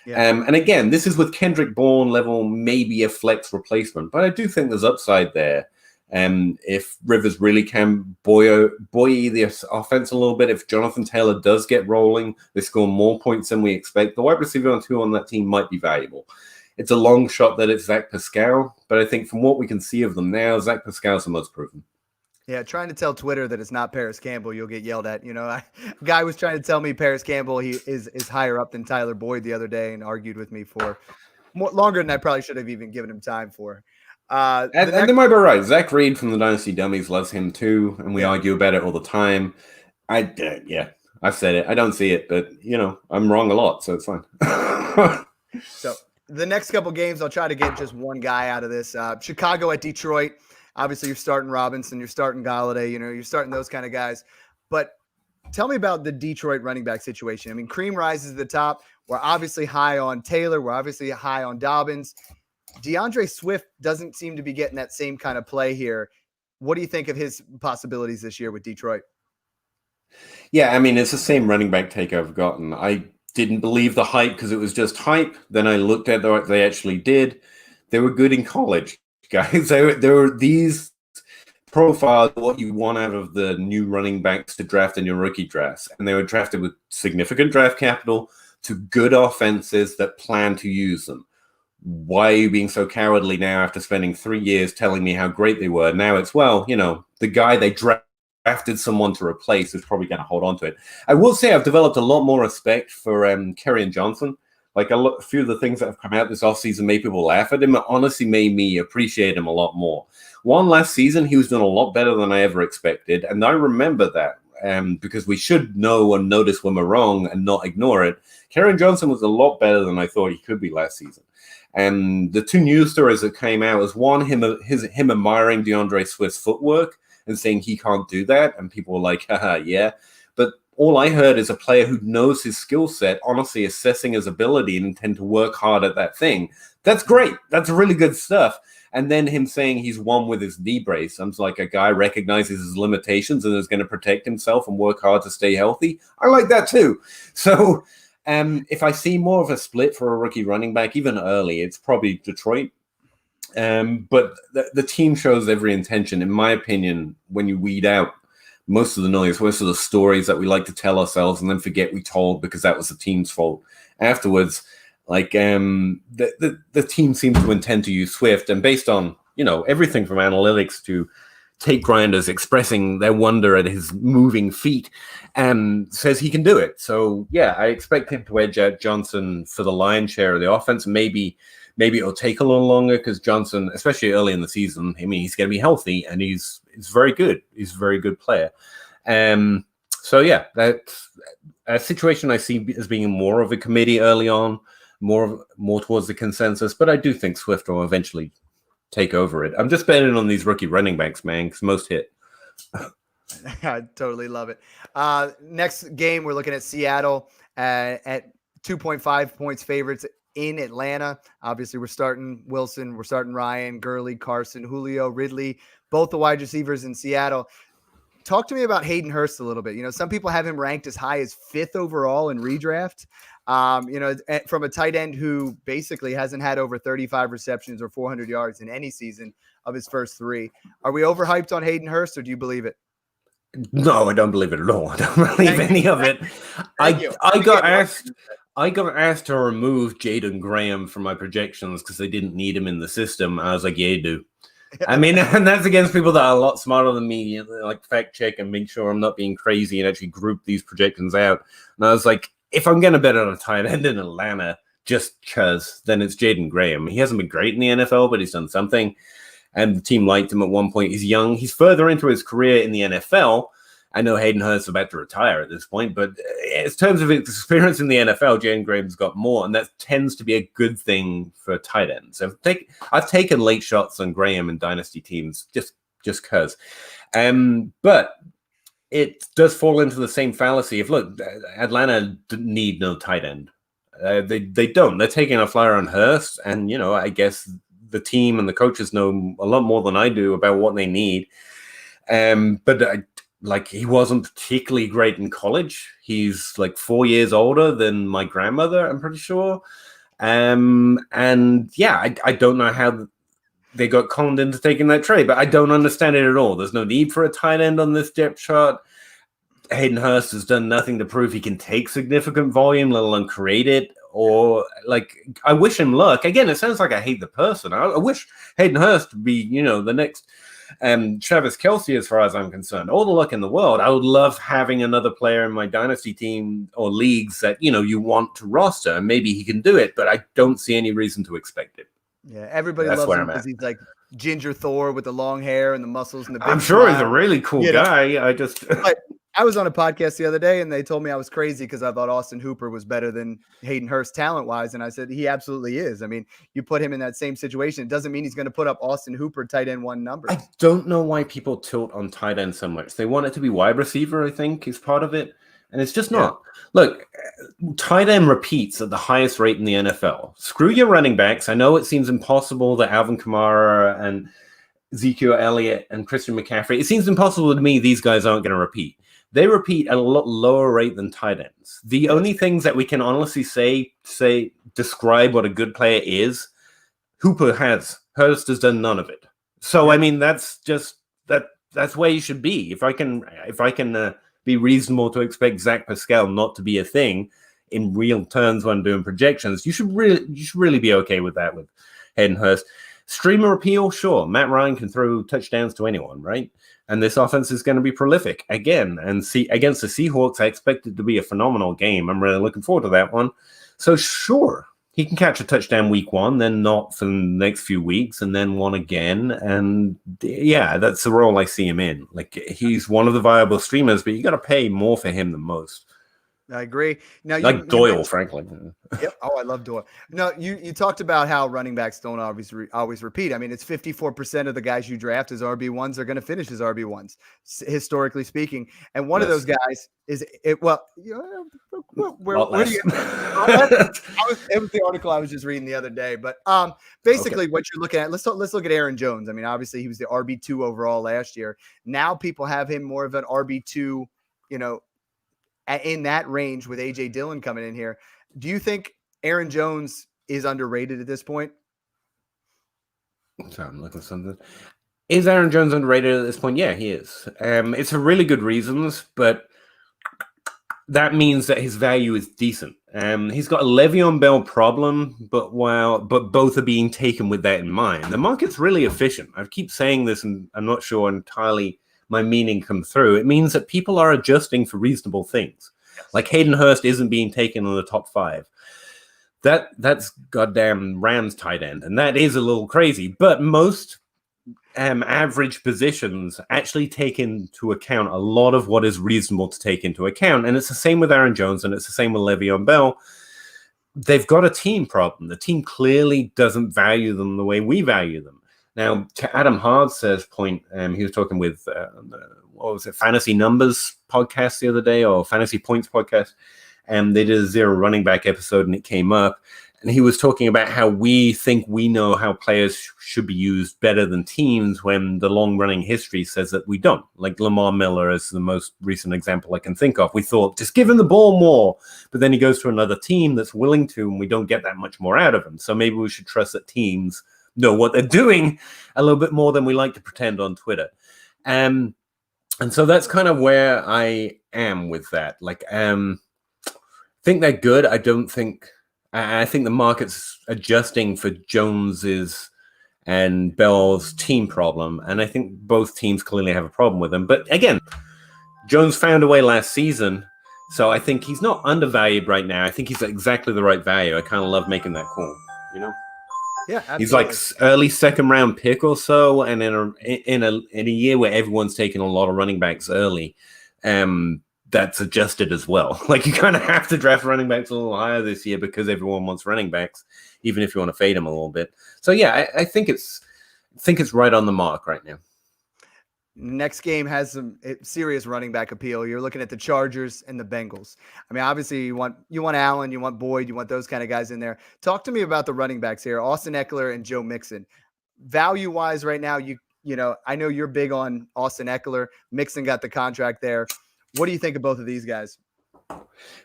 Yeah. And again, this is with Kendrick Bourne level, maybe a flex replacement, but I do think there's upside there. If Rivers really can buoy the offense a little bit, if Jonathan Taylor does get rolling, they score more points than we expect. The wide receiver 2 on that team might be valuable. It's a long shot that it's Zach Pascal, but I think from what we can see of them now, Zach Pascal's the most proven. Yeah, trying to tell Twitter that it's not Paris Campbell, you'll get yelled at. A guy was trying to tell me Paris Campbell he is higher up than Tyler Boyd the other day and argued with me for longer than I probably should have even given him time for. And they might be right. Zach Reed from the Dynasty Dummies loves him too, and we argue about it all the time. I've said it. I don't see it, but I'm wrong a lot, so it's fine. So the next couple games, I'll try to get just one guy out of this. Chicago at Detroit. Obviously, you're starting Robinson, you're starting Galladay, you're starting those kind of guys. But tell me about the Detroit running back situation. I mean, Cream rises to the top. We're obviously high on Taylor. We're obviously high on Dobbins. DeAndre Swift doesn't seem to be getting that same kind of play here. What do you think of his possibilities this year with Detroit? Yeah, I mean, it's the same running back take I've gotten. I didn't believe the hype because it was just hype. Then I looked at what they actually did. They were good in college, guys. There were these profiles, what you want out of the new running backs to draft in your rookie drafts. And they were drafted with significant draft capital to good offenses that plan to use them. Why are you being so cowardly now after spending 3 years telling me how great they were? Now it's, the guy they drafted someone to replace is probably going to hold on to it. I will say I've developed a lot more respect for Kerryon Johnson. Like a few of the things that have come out this offseason made people laugh at him. It honestly made me appreciate him a lot more. Last season, he was doing a lot better than I ever expected. And I remember that because we should know and notice when we're wrong and not ignore it. Kerryon Johnson was a lot better than I thought he could be last season. And the 2 news stories that came out was one, him admiring DeAndre Swift's footwork and saying he can't do that. And people were like, haha, yeah. But all I heard is a player who knows his skill set, honestly assessing his ability and intend to work hard at that thing. That's great. That's really good stuff. And then him saying he's won with his knee brace. Sounds like a guy recognizes his limitations and is going to protect himself and work hard to stay healthy. I like that too. So if I see more of a split for a rookie running back, even early, it's probably Detroit. But the team shows every intention, in my opinion, when you weed out most of the noise, most of the stories that we like to tell ourselves and then forget we told because that was the team's fault. Afterwards, the team seems to intend to use Swift, and based on everything from analytics to tape grinders expressing their wonder at his moving feet, says he can do it. So yeah, I expect him to edge out Johnson for the lion's share of the offense. Maybe it'll take a little longer because Johnson, especially early in the season, I mean, he's going to be healthy and he's very good. He's a very good player. So yeah, that's a situation I see as being more of a committee early on, more towards the consensus. But I do think Swift will eventually take over it. I'm just betting on these rookie running backs, man, because most hit. I totally love it. Next game, we're looking at Seattle at 2.5 points favorites in Atlanta. Obviously, we're starting Wilson, we're starting Ryan, Gurley, Carson, Julio, Ridley, both the wide receivers in Seattle. Talk to me about Hayden Hurst a little bit. Some people have him ranked as high as 5th overall in redraft. From a tight end who basically hasn't had over 35 receptions or 400 yards in any season of his first 3. Are we overhyped on Hayden Hurst, or do you believe it? No, I don't believe it at all. I don't believe any of it. I got asked to remove Jaden Graham from my projections because they didn't need him in the system. I was like, yeah, you do. I mean, and that's against people that are a lot smarter than me, like fact check and make sure I'm not being crazy and actually group these projections out. And I was like, if I'm going to bet on a tight end in Atlanta just because, then it's Jaden Graham. He hasn't been great in the NFL, but he's done something. And the team liked him at one point. He's young. He's further into his career in the NFL. I know Hayden Hurst is about to retire at this point, but in terms of his experience in the NFL, Jaden Graham's got more, and that tends to be a good thing for tight ends. So I've taken late shots on Graham in dynasty teams just because. But it does fall into the same fallacy of, look, Atlanta need no tight end. They don't. They're taking a flyer on Hurst, and, I guess the team and the coaches know a lot more than I do about what they need. But he wasn't particularly great in college. He's like 4 years older than my grandmother, I'm pretty sure. And yeah, I don't know how they got conned into taking that trade, but I don't understand it at all. There's no need for a tight end on this depth chart. Hayden Hurst has done nothing to prove he can take significant volume, let alone create it. Or I wish him luck. Again, it sounds like I hate the person. I wish Hayden Hurst to be, the next Travis Kelce, as far as I'm concerned. All the luck in the world. I would love having another player in my dynasty team or leagues that, you want to roster, and maybe he can do it, but I don't see any reason to expect it. Yeah, everybody loves him because he's like Ginger Thor with the long hair and the muscles and the big I'm sure smile. He's a really cool guy. But I was on a podcast the other day and they told me I was crazy because I thought Austin Hooper was better than Hayden Hurst talent-wise, and I said he absolutely is. I mean, you put him in that same situation, it doesn't mean he's going to put up Austin Hooper tight end 1 numbers. I don't know why people tilt on tight end so much. They want it to be wide receiver, I think, is part of it, and it's just not. Look, tight end repeats at the highest rate in the NFL. Screw your running backs. I know it seems impossible that Alvin Kamara and Ezekiel Elliott and Christian McCaffrey, it seems impossible to me these guys aren't going to repeat. They repeat at a lot lower rate than tight ends. The only things that we can honestly say describe what a good player is, Hooper has. Hurst has done none of it. So I mean, that's where you should be. If I can be reasonable to expect Zach Pascal not to be a thing in real terms when doing projections, you should really be okay with that with Hayden Hurst. Streamer appeal, sure. Matt Ryan can throw touchdowns to anyone, right? And this offense is going to be prolific again. And against the Seahawks, I expect it to be a phenomenal game. I'm really looking forward to that one. So sure, he can catch a touchdown week 1, then not for the next few weeks, and then one again. And yeah, that's the role I see him in. He's one of the viable streamers, but you got to pay more for him than most. I agree. Now, Doyle, frankly. Yep. Oh, I love Doyle. No, you talked about how running backs don't always repeat. I mean, it's 54% of the guys you draft as RB1s are going to finish as RB1s, historically speaking. And one of those guys is it. Well, where do you? It was the article I was just reading the other day. But basically, what you're looking at. Let's look at Aaron Jones. I mean, obviously, he was the RB2 overall last year. Now people have him more of an RB2. In that range with A.J. Dillon coming in here. Do you think Aaron Jones is underrated at this point? Sorry, I'm looking at something. Is Aaron Jones underrated at this point? Yeah, he is. It's for really good reasons, but that means that his value is decent. He's got a Le'Veon Bell problem, but both are being taken with that in mind. The market's really efficient. I keep saying this, and I'm not sure entirely my meaning comes through. It means that people are adjusting for reasonable things. Yes. Like Hayden Hurst isn't being taken in the top 5. That's goddamn Rams tight end, and that is a little crazy. But most average positions actually take into account a lot of what is reasonable to take into account. And it's the same with Aaron Jones, and it's the same with Le'Veon Bell. They've got a team problem. The team clearly doesn't value them the way we value them. Now, to Adam Hard's point, he was talking with, what was it, Fantasy Numbers podcast the other day, or Fantasy Points podcast, and they did a zero running back episode, and it came up. And he was talking about how we think we know how players should be used better than teams when the long-running history says that we don't. Like Lamar Miller is the most recent example I can think of. We thought, just give him the ball more. But then he goes to another team that's willing to, and we don't get that much more out of him. So maybe we should trust that teams know what they're doing a little bit more than we like to pretend on Twitter. And so that's kind of where I am with that. Like, think they're good. I think the market's adjusting for Jones's and Bell's team problem, and I think both teams clearly have a problem with him. But again, Jones found a way last season, so I think he's not undervalued right now. I think he's at exactly the right value. I kind of love making that call, you know? Yeah, absolutely. He's like early second round pick or so, and in a year where everyone's taking a lot of running backs early, that's adjusted as well. Like you kind of have to draft running backs a little higher this year because everyone wants running backs, even if you want to fade them a little bit. So yeah, I think it's right on the mark right now. Next game has some serious running back appeal. You're looking at the Chargers and the Bengals. I mean, obviously you want Allen, you want Boyd, you want those kind of guys in there. Talk to me about the running backs here, Austin Eckler and Joe Mixon. Value wise right now, you know, I know you're big on Austin Eckler. Mixon got the contract there. What do you think of both of these guys?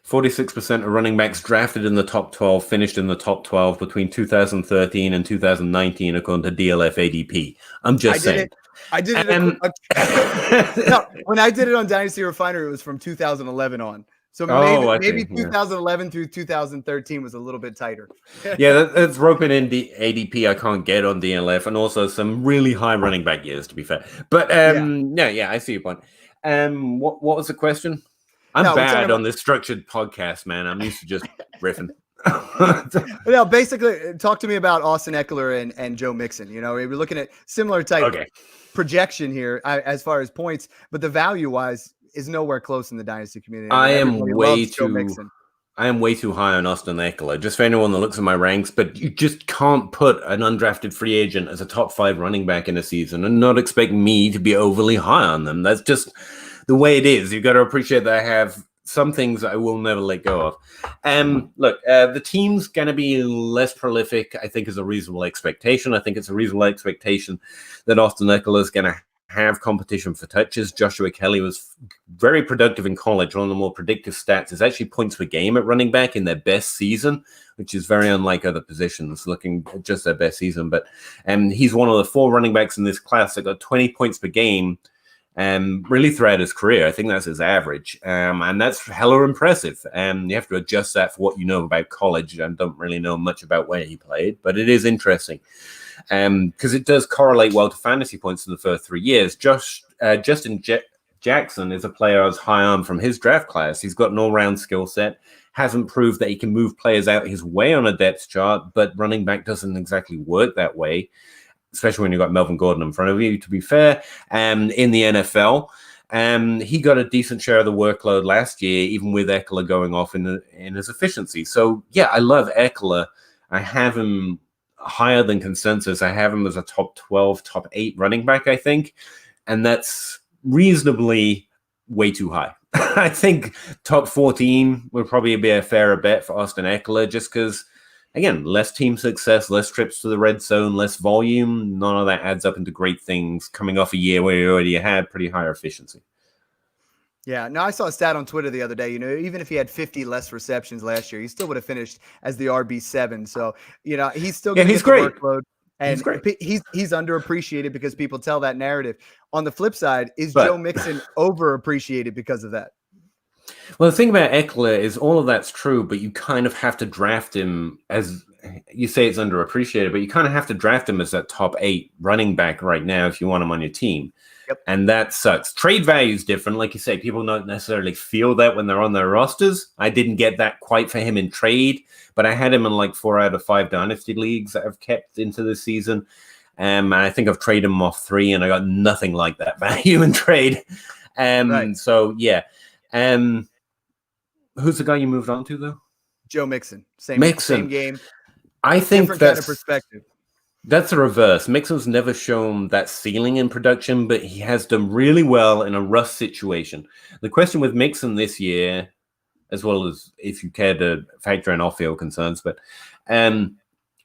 46% of running backs drafted in the top 12 finished in the top 12 between 2013 and 2019, according to DLF ADP. I'm just saying. I did it. No, when I did it on Dynasty Refiner, it was from 2011 on. So maybe 2011 through 2013 was a little bit tighter. Yeah, that's roping in the ADP I can't get on DLF, and also some really high running back years, to be fair. But yeah, I see your point. What was the question? I'm bad on this structured podcast, man. I'm used to just riffing. No, basically, talk to me about Austin Eckler and Joe Mixon. You know, we're looking at similar type projection here as far as points, but the value-wise is nowhere close in the Dynasty community. I am way too high on Austin Eckler, just for anyone that looks at my ranks, but you just can't put an undrafted free agent as a top 5 running back in a season and not expect me to be overly high on them. That's just the way it is. You've got to appreciate that I have some things I will never let go of. Look, the team's going to be less prolific, I think, is a reasonable expectation. I think it's a reasonable expectation that Austin Eckler is going to have competition for touches. Joshua Kelly was very productive in college. One of the more predictive stats is actually points per game at running back in their best season, which is very unlike other positions looking at just their best season. But he's one of the 4 running backs in this class that got 20 points per game really throughout his career. I think that's his average. And that's hella impressive. You have to adjust that for what you know about college. I don't really know much about where he played, but it is interesting. Because it does correlate well to fantasy points in the first 3 years. Justin Jackson is a player I was high on from his draft class. He's got an all-round skill set, hasn't proved that he can move players out his way on a depth chart, but running back doesn't exactly work that way, especially when you've got Melvin Gordon in front of you, to be fair. In the NFL, he got a decent share of the workload last year, even with Eckler going off in his efficiency. So, yeah, I love Eckler. I have him higher than consensus. I have him as a top 12, top 8 running back, I think. And that's reasonably way too high. I think top 14 would probably be a fairer bet for Austin Eckler, just because, again, less team success, less trips to the red zone, less volume. None of that adds up into great things coming off a year where you already had pretty high efficiency. Yeah, no, I saw a stat on Twitter the other day. You know, even if he had 50 less receptions last year, he still would have finished as the RB7. So, you know, he's still going to get the workload. And he's underappreciated because people tell that narrative. On the flip side, is Joe Mixon overappreciated because of that? Well, the thing about Eckler is all of that's true, but you kind of have to draft him as you say it's underappreciated, but you kind of have to draft him as that top 8 running back right now if you want him on your team. Yep. And that sucks. Trade value is different. Like you say, people don't necessarily feel that when they're on their rosters. I didn't get that quite for him in trade, but I had him in like 4 out of 5 Dynasty leagues that I've kept into this season. And I think I've traded him off 3, and I got nothing like that value in trade. Right. So, yeah. Who's the guy you moved on to, though? Joe Mixon. Same game. I think different kind of perspective. That's a reverse. Mixon's never shown that ceiling in production, but he has done really well in a rough situation. The question with Mixon this year, as well as if you care to factor in off-field concerns, but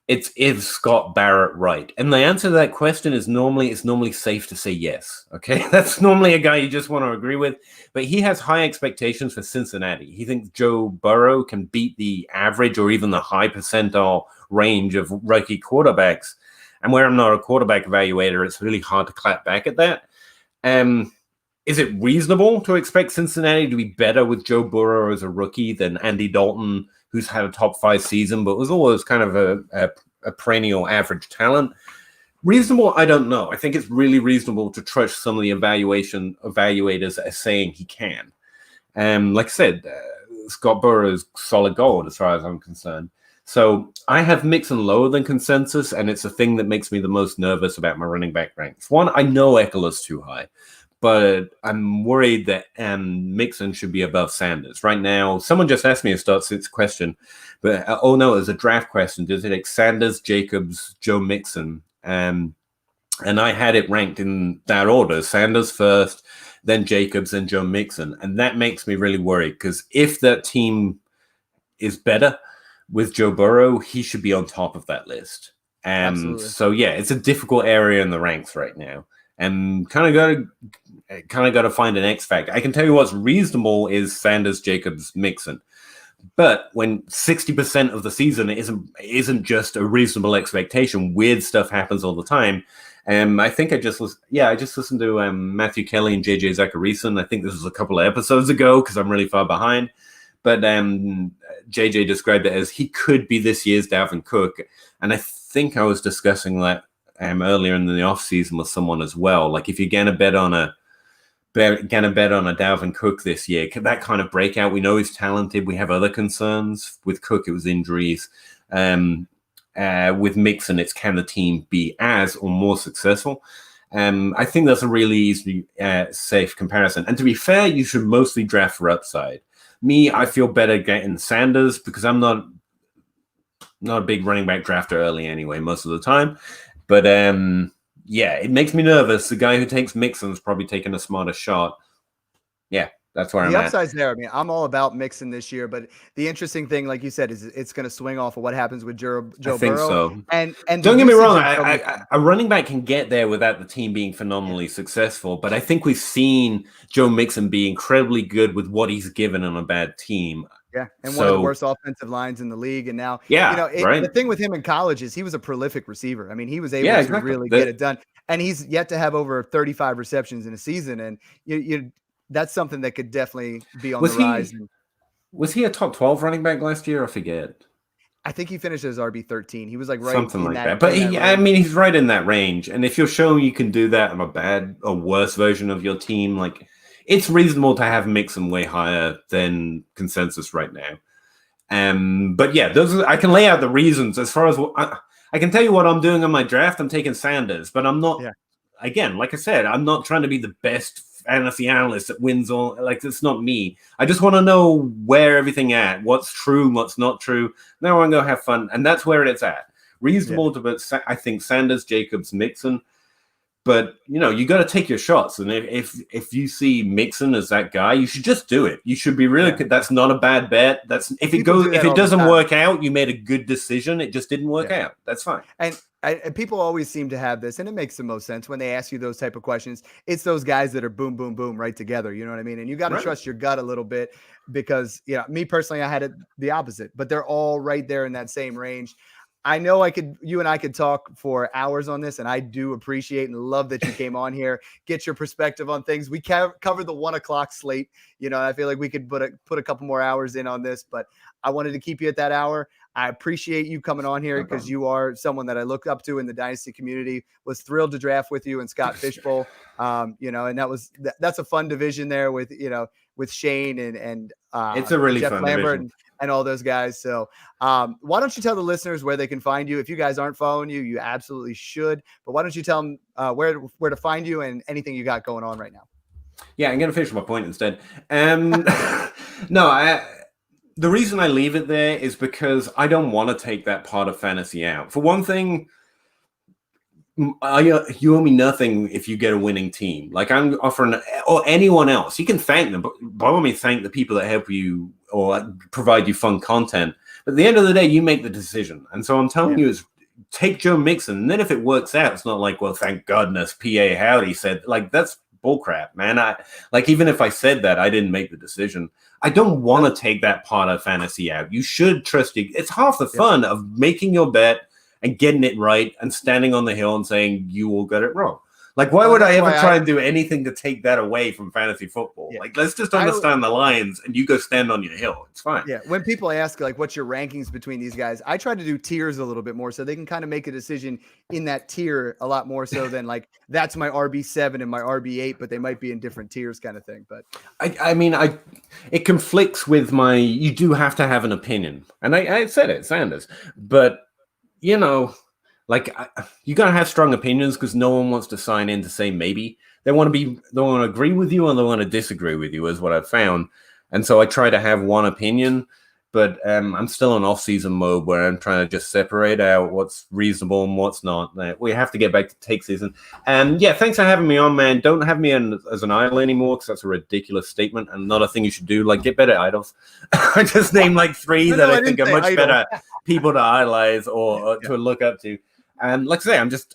it's if Scott Barrett right? And the answer to that question is it's normally safe to say yes. Okay, that's normally a guy you just want to agree with. But he has high expectations for Cincinnati. He thinks Joe Burrow can beat the average or even the high percentile range of rookie quarterbacks. And where I'm not a quarterback evaluator, it's really hard to clap back at that. Is it reasonable to expect Cincinnati to be better with Joe Burrow as a rookie than Andy Dalton, who's had a top 5 season, but was always kind of a perennial average talent? Reasonable? I don't know. I think it's really reasonable to trust some of the evaluators as saying he can. Like I said, Scott Burrow is solid gold as far as I'm concerned. So I have Mixon lower than consensus, and it's a thing that makes me the most nervous about my running back ranks. One, I know Eckler's too high, but I'm worried that Mixon should be above Sanders. Right now, someone just asked me a start-sits question, but oh no, it's a draft question. Does it take Sanders, Jacobs, Joe Mixon? And I had it ranked in that order: Sanders first, then Jacobs, and Joe Mixon. And that makes me really worried, because if that team is better with Joe Burrow, he should be on top of that list. So yeah, it's a difficult area in the ranks right now, and kind of got to find an X factor. I can tell you what's reasonable is Sanders, Jacobs, Mixon. But when 60% of the season isn't just a reasonable expectation, weird stuff happens all the time. I think I just listened to Matthew Kelly and JJ Zacharyson. I think this was a couple of episodes ago because I'm really far behind. But JJ described it as he could be this year's Dalvin Cook. And I think I was discussing that earlier in the offseason with someone as well. Like, if you're going to bet on a Dalvin Cook this year, that kind of breakout, we know he's talented. We have other concerns. With Cook, it was injuries. With Mixon, it's can the team be as or more successful? I think that's a really easy, safe comparison. And to be fair, you should mostly draft for upside. Me, I feel better getting Sanders because I'm not a big running back drafter early anyway, most of the time. But yeah, it makes me nervous. The guy who takes Mixon's probably taking a smarter shot. Yeah, that's where I'm at. The upside's there. I mean, I'm all about Mixon this year, but the interesting thing, like you said, is it's going to swing off of what happens with Joe Burrow. I think so. And don't get me wrong, a running back can get there without the team being phenomenally successful, but I think we've seen Joe Mixon be incredibly good with what he's given on a bad team. Yeah, and one of the worst offensive lines in the league. And now, the thing with him in college is he was a prolific receiver. I mean, he was able to really get it done. And he's yet to have over 35 receptions in a season. And you that's something that could definitely be on the rise. Was he a top 12 running back last year? I forget. I think he finished as RB13. He was like right something like that. But he's right in that range. And if you're showing you can do that on a bad or worse version of your team, like, it's reasonable to have Mixon way higher than consensus right now. But yeah, I can lay out the reasons as far as I can tell you what I'm doing on my draft. I'm taking Sanders, but I'm not. Yeah. Again, like I said, I'm not trying to be the best fantasy analyst that wins all. Like, it's not me. I just want to know where everything at, what's true, what's not true. Now I'm gonna have fun, and that's where it's at. Reasonable to, but I think Sanders, Jacobs, Mixon. But you got to take your shots, and if you see Mixon as that guy, you should just do it. You should be really. That's not a bad bet. That's if it doesn't work out, you made a good decision. It just didn't work out. That's fine. And people always seem to have this, and it makes the most sense when they ask you those type of questions. It's those guys that are boom, boom, boom right together. You know what I mean? And you got to trust your gut a little bit because me personally, I had it the opposite, but they're all right there in that same range. I know you and I could talk for hours on this, and I do appreciate and love that you came on here, get your perspective on things. We covered the 1:00 slate. I feel like we could put a couple more hours in on this, but I wanted to keep you at that hour. I appreciate you coming on here because you are someone that I look up to in the Dynasty community. Was thrilled to draft with you and Scott Fishbowl. And that's a fun division there with Shane and it's a really Jeff fun Lambert division. and all those guys. So why don't you tell the listeners where they can find you? If you guys aren't following you, you absolutely should. But why don't you tell them where to find you and anything you got going on right now? Yeah, I'm going to finish my point instead. No, the reason I leave it there is because I don't want to take that part of fantasy out. For one thing, you owe me nothing if you get a winning team. Like I'm offering, or anyone else. You can thank them, but by all means, thank the people that help you or provide you fun content. But at the end of the day, you make the decision. And so I'm telling you, is take Joe Mixon. And then if it works out, it's not like, well, thank goodness PA Howdy said, like, that's bullcrap, man. Even if I said that, I didn't make the decision. I don't want to take that part of fantasy out. You should trust it. It's half the fun of making your bet and getting it right and standing on the hill and saying you will get it wrong. Like, why would I ever try and do anything to take that away from fantasy football? Yeah. Like, let's just understand the lines and you go stand on your hill. It's fine. Yeah. When people ask, like, what's your rankings between these guys, I try to do tiers a little bit more so they can kind of make a decision in that tier a lot more so than like, that's my RB7 and my RB8, but they might be in different tiers kind of thing. But it conflicts with you do have to have an opinion. And I said it, Sanders, but you got to have strong opinions because no one wants to sign in to say maybe. They want to agree with you and they want to disagree with you is what I've found. And so I try to have one opinion, but I'm still in off-season mode where I'm trying to just separate out what's reasonable and what's not. We have to get back to take season. And thanks for having me on, man. Don't have me as an idol anymore because that's a ridiculous statement and not a thing you should do. Like, get better idols. I just named like three that I think are much better people to idolize or to look up to. And like I say, I'm just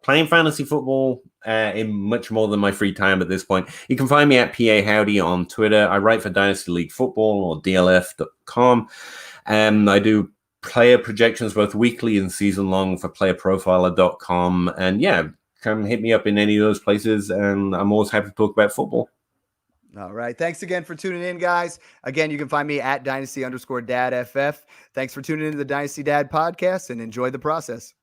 playing fantasy football in much more than my free time at this point. You can find me at PA Howdy on Twitter. I write for Dynasty League Football or DLF.com. I do player projections both weekly and season long for playerprofiler.com. And come hit me up in any of those places. And I'm always happy to talk about football. All right. Thanks again for tuning in, guys. Again, you can find me at Dynasty_DadFF. Thanks for tuning into the Dynasty Dad podcast and enjoy the process.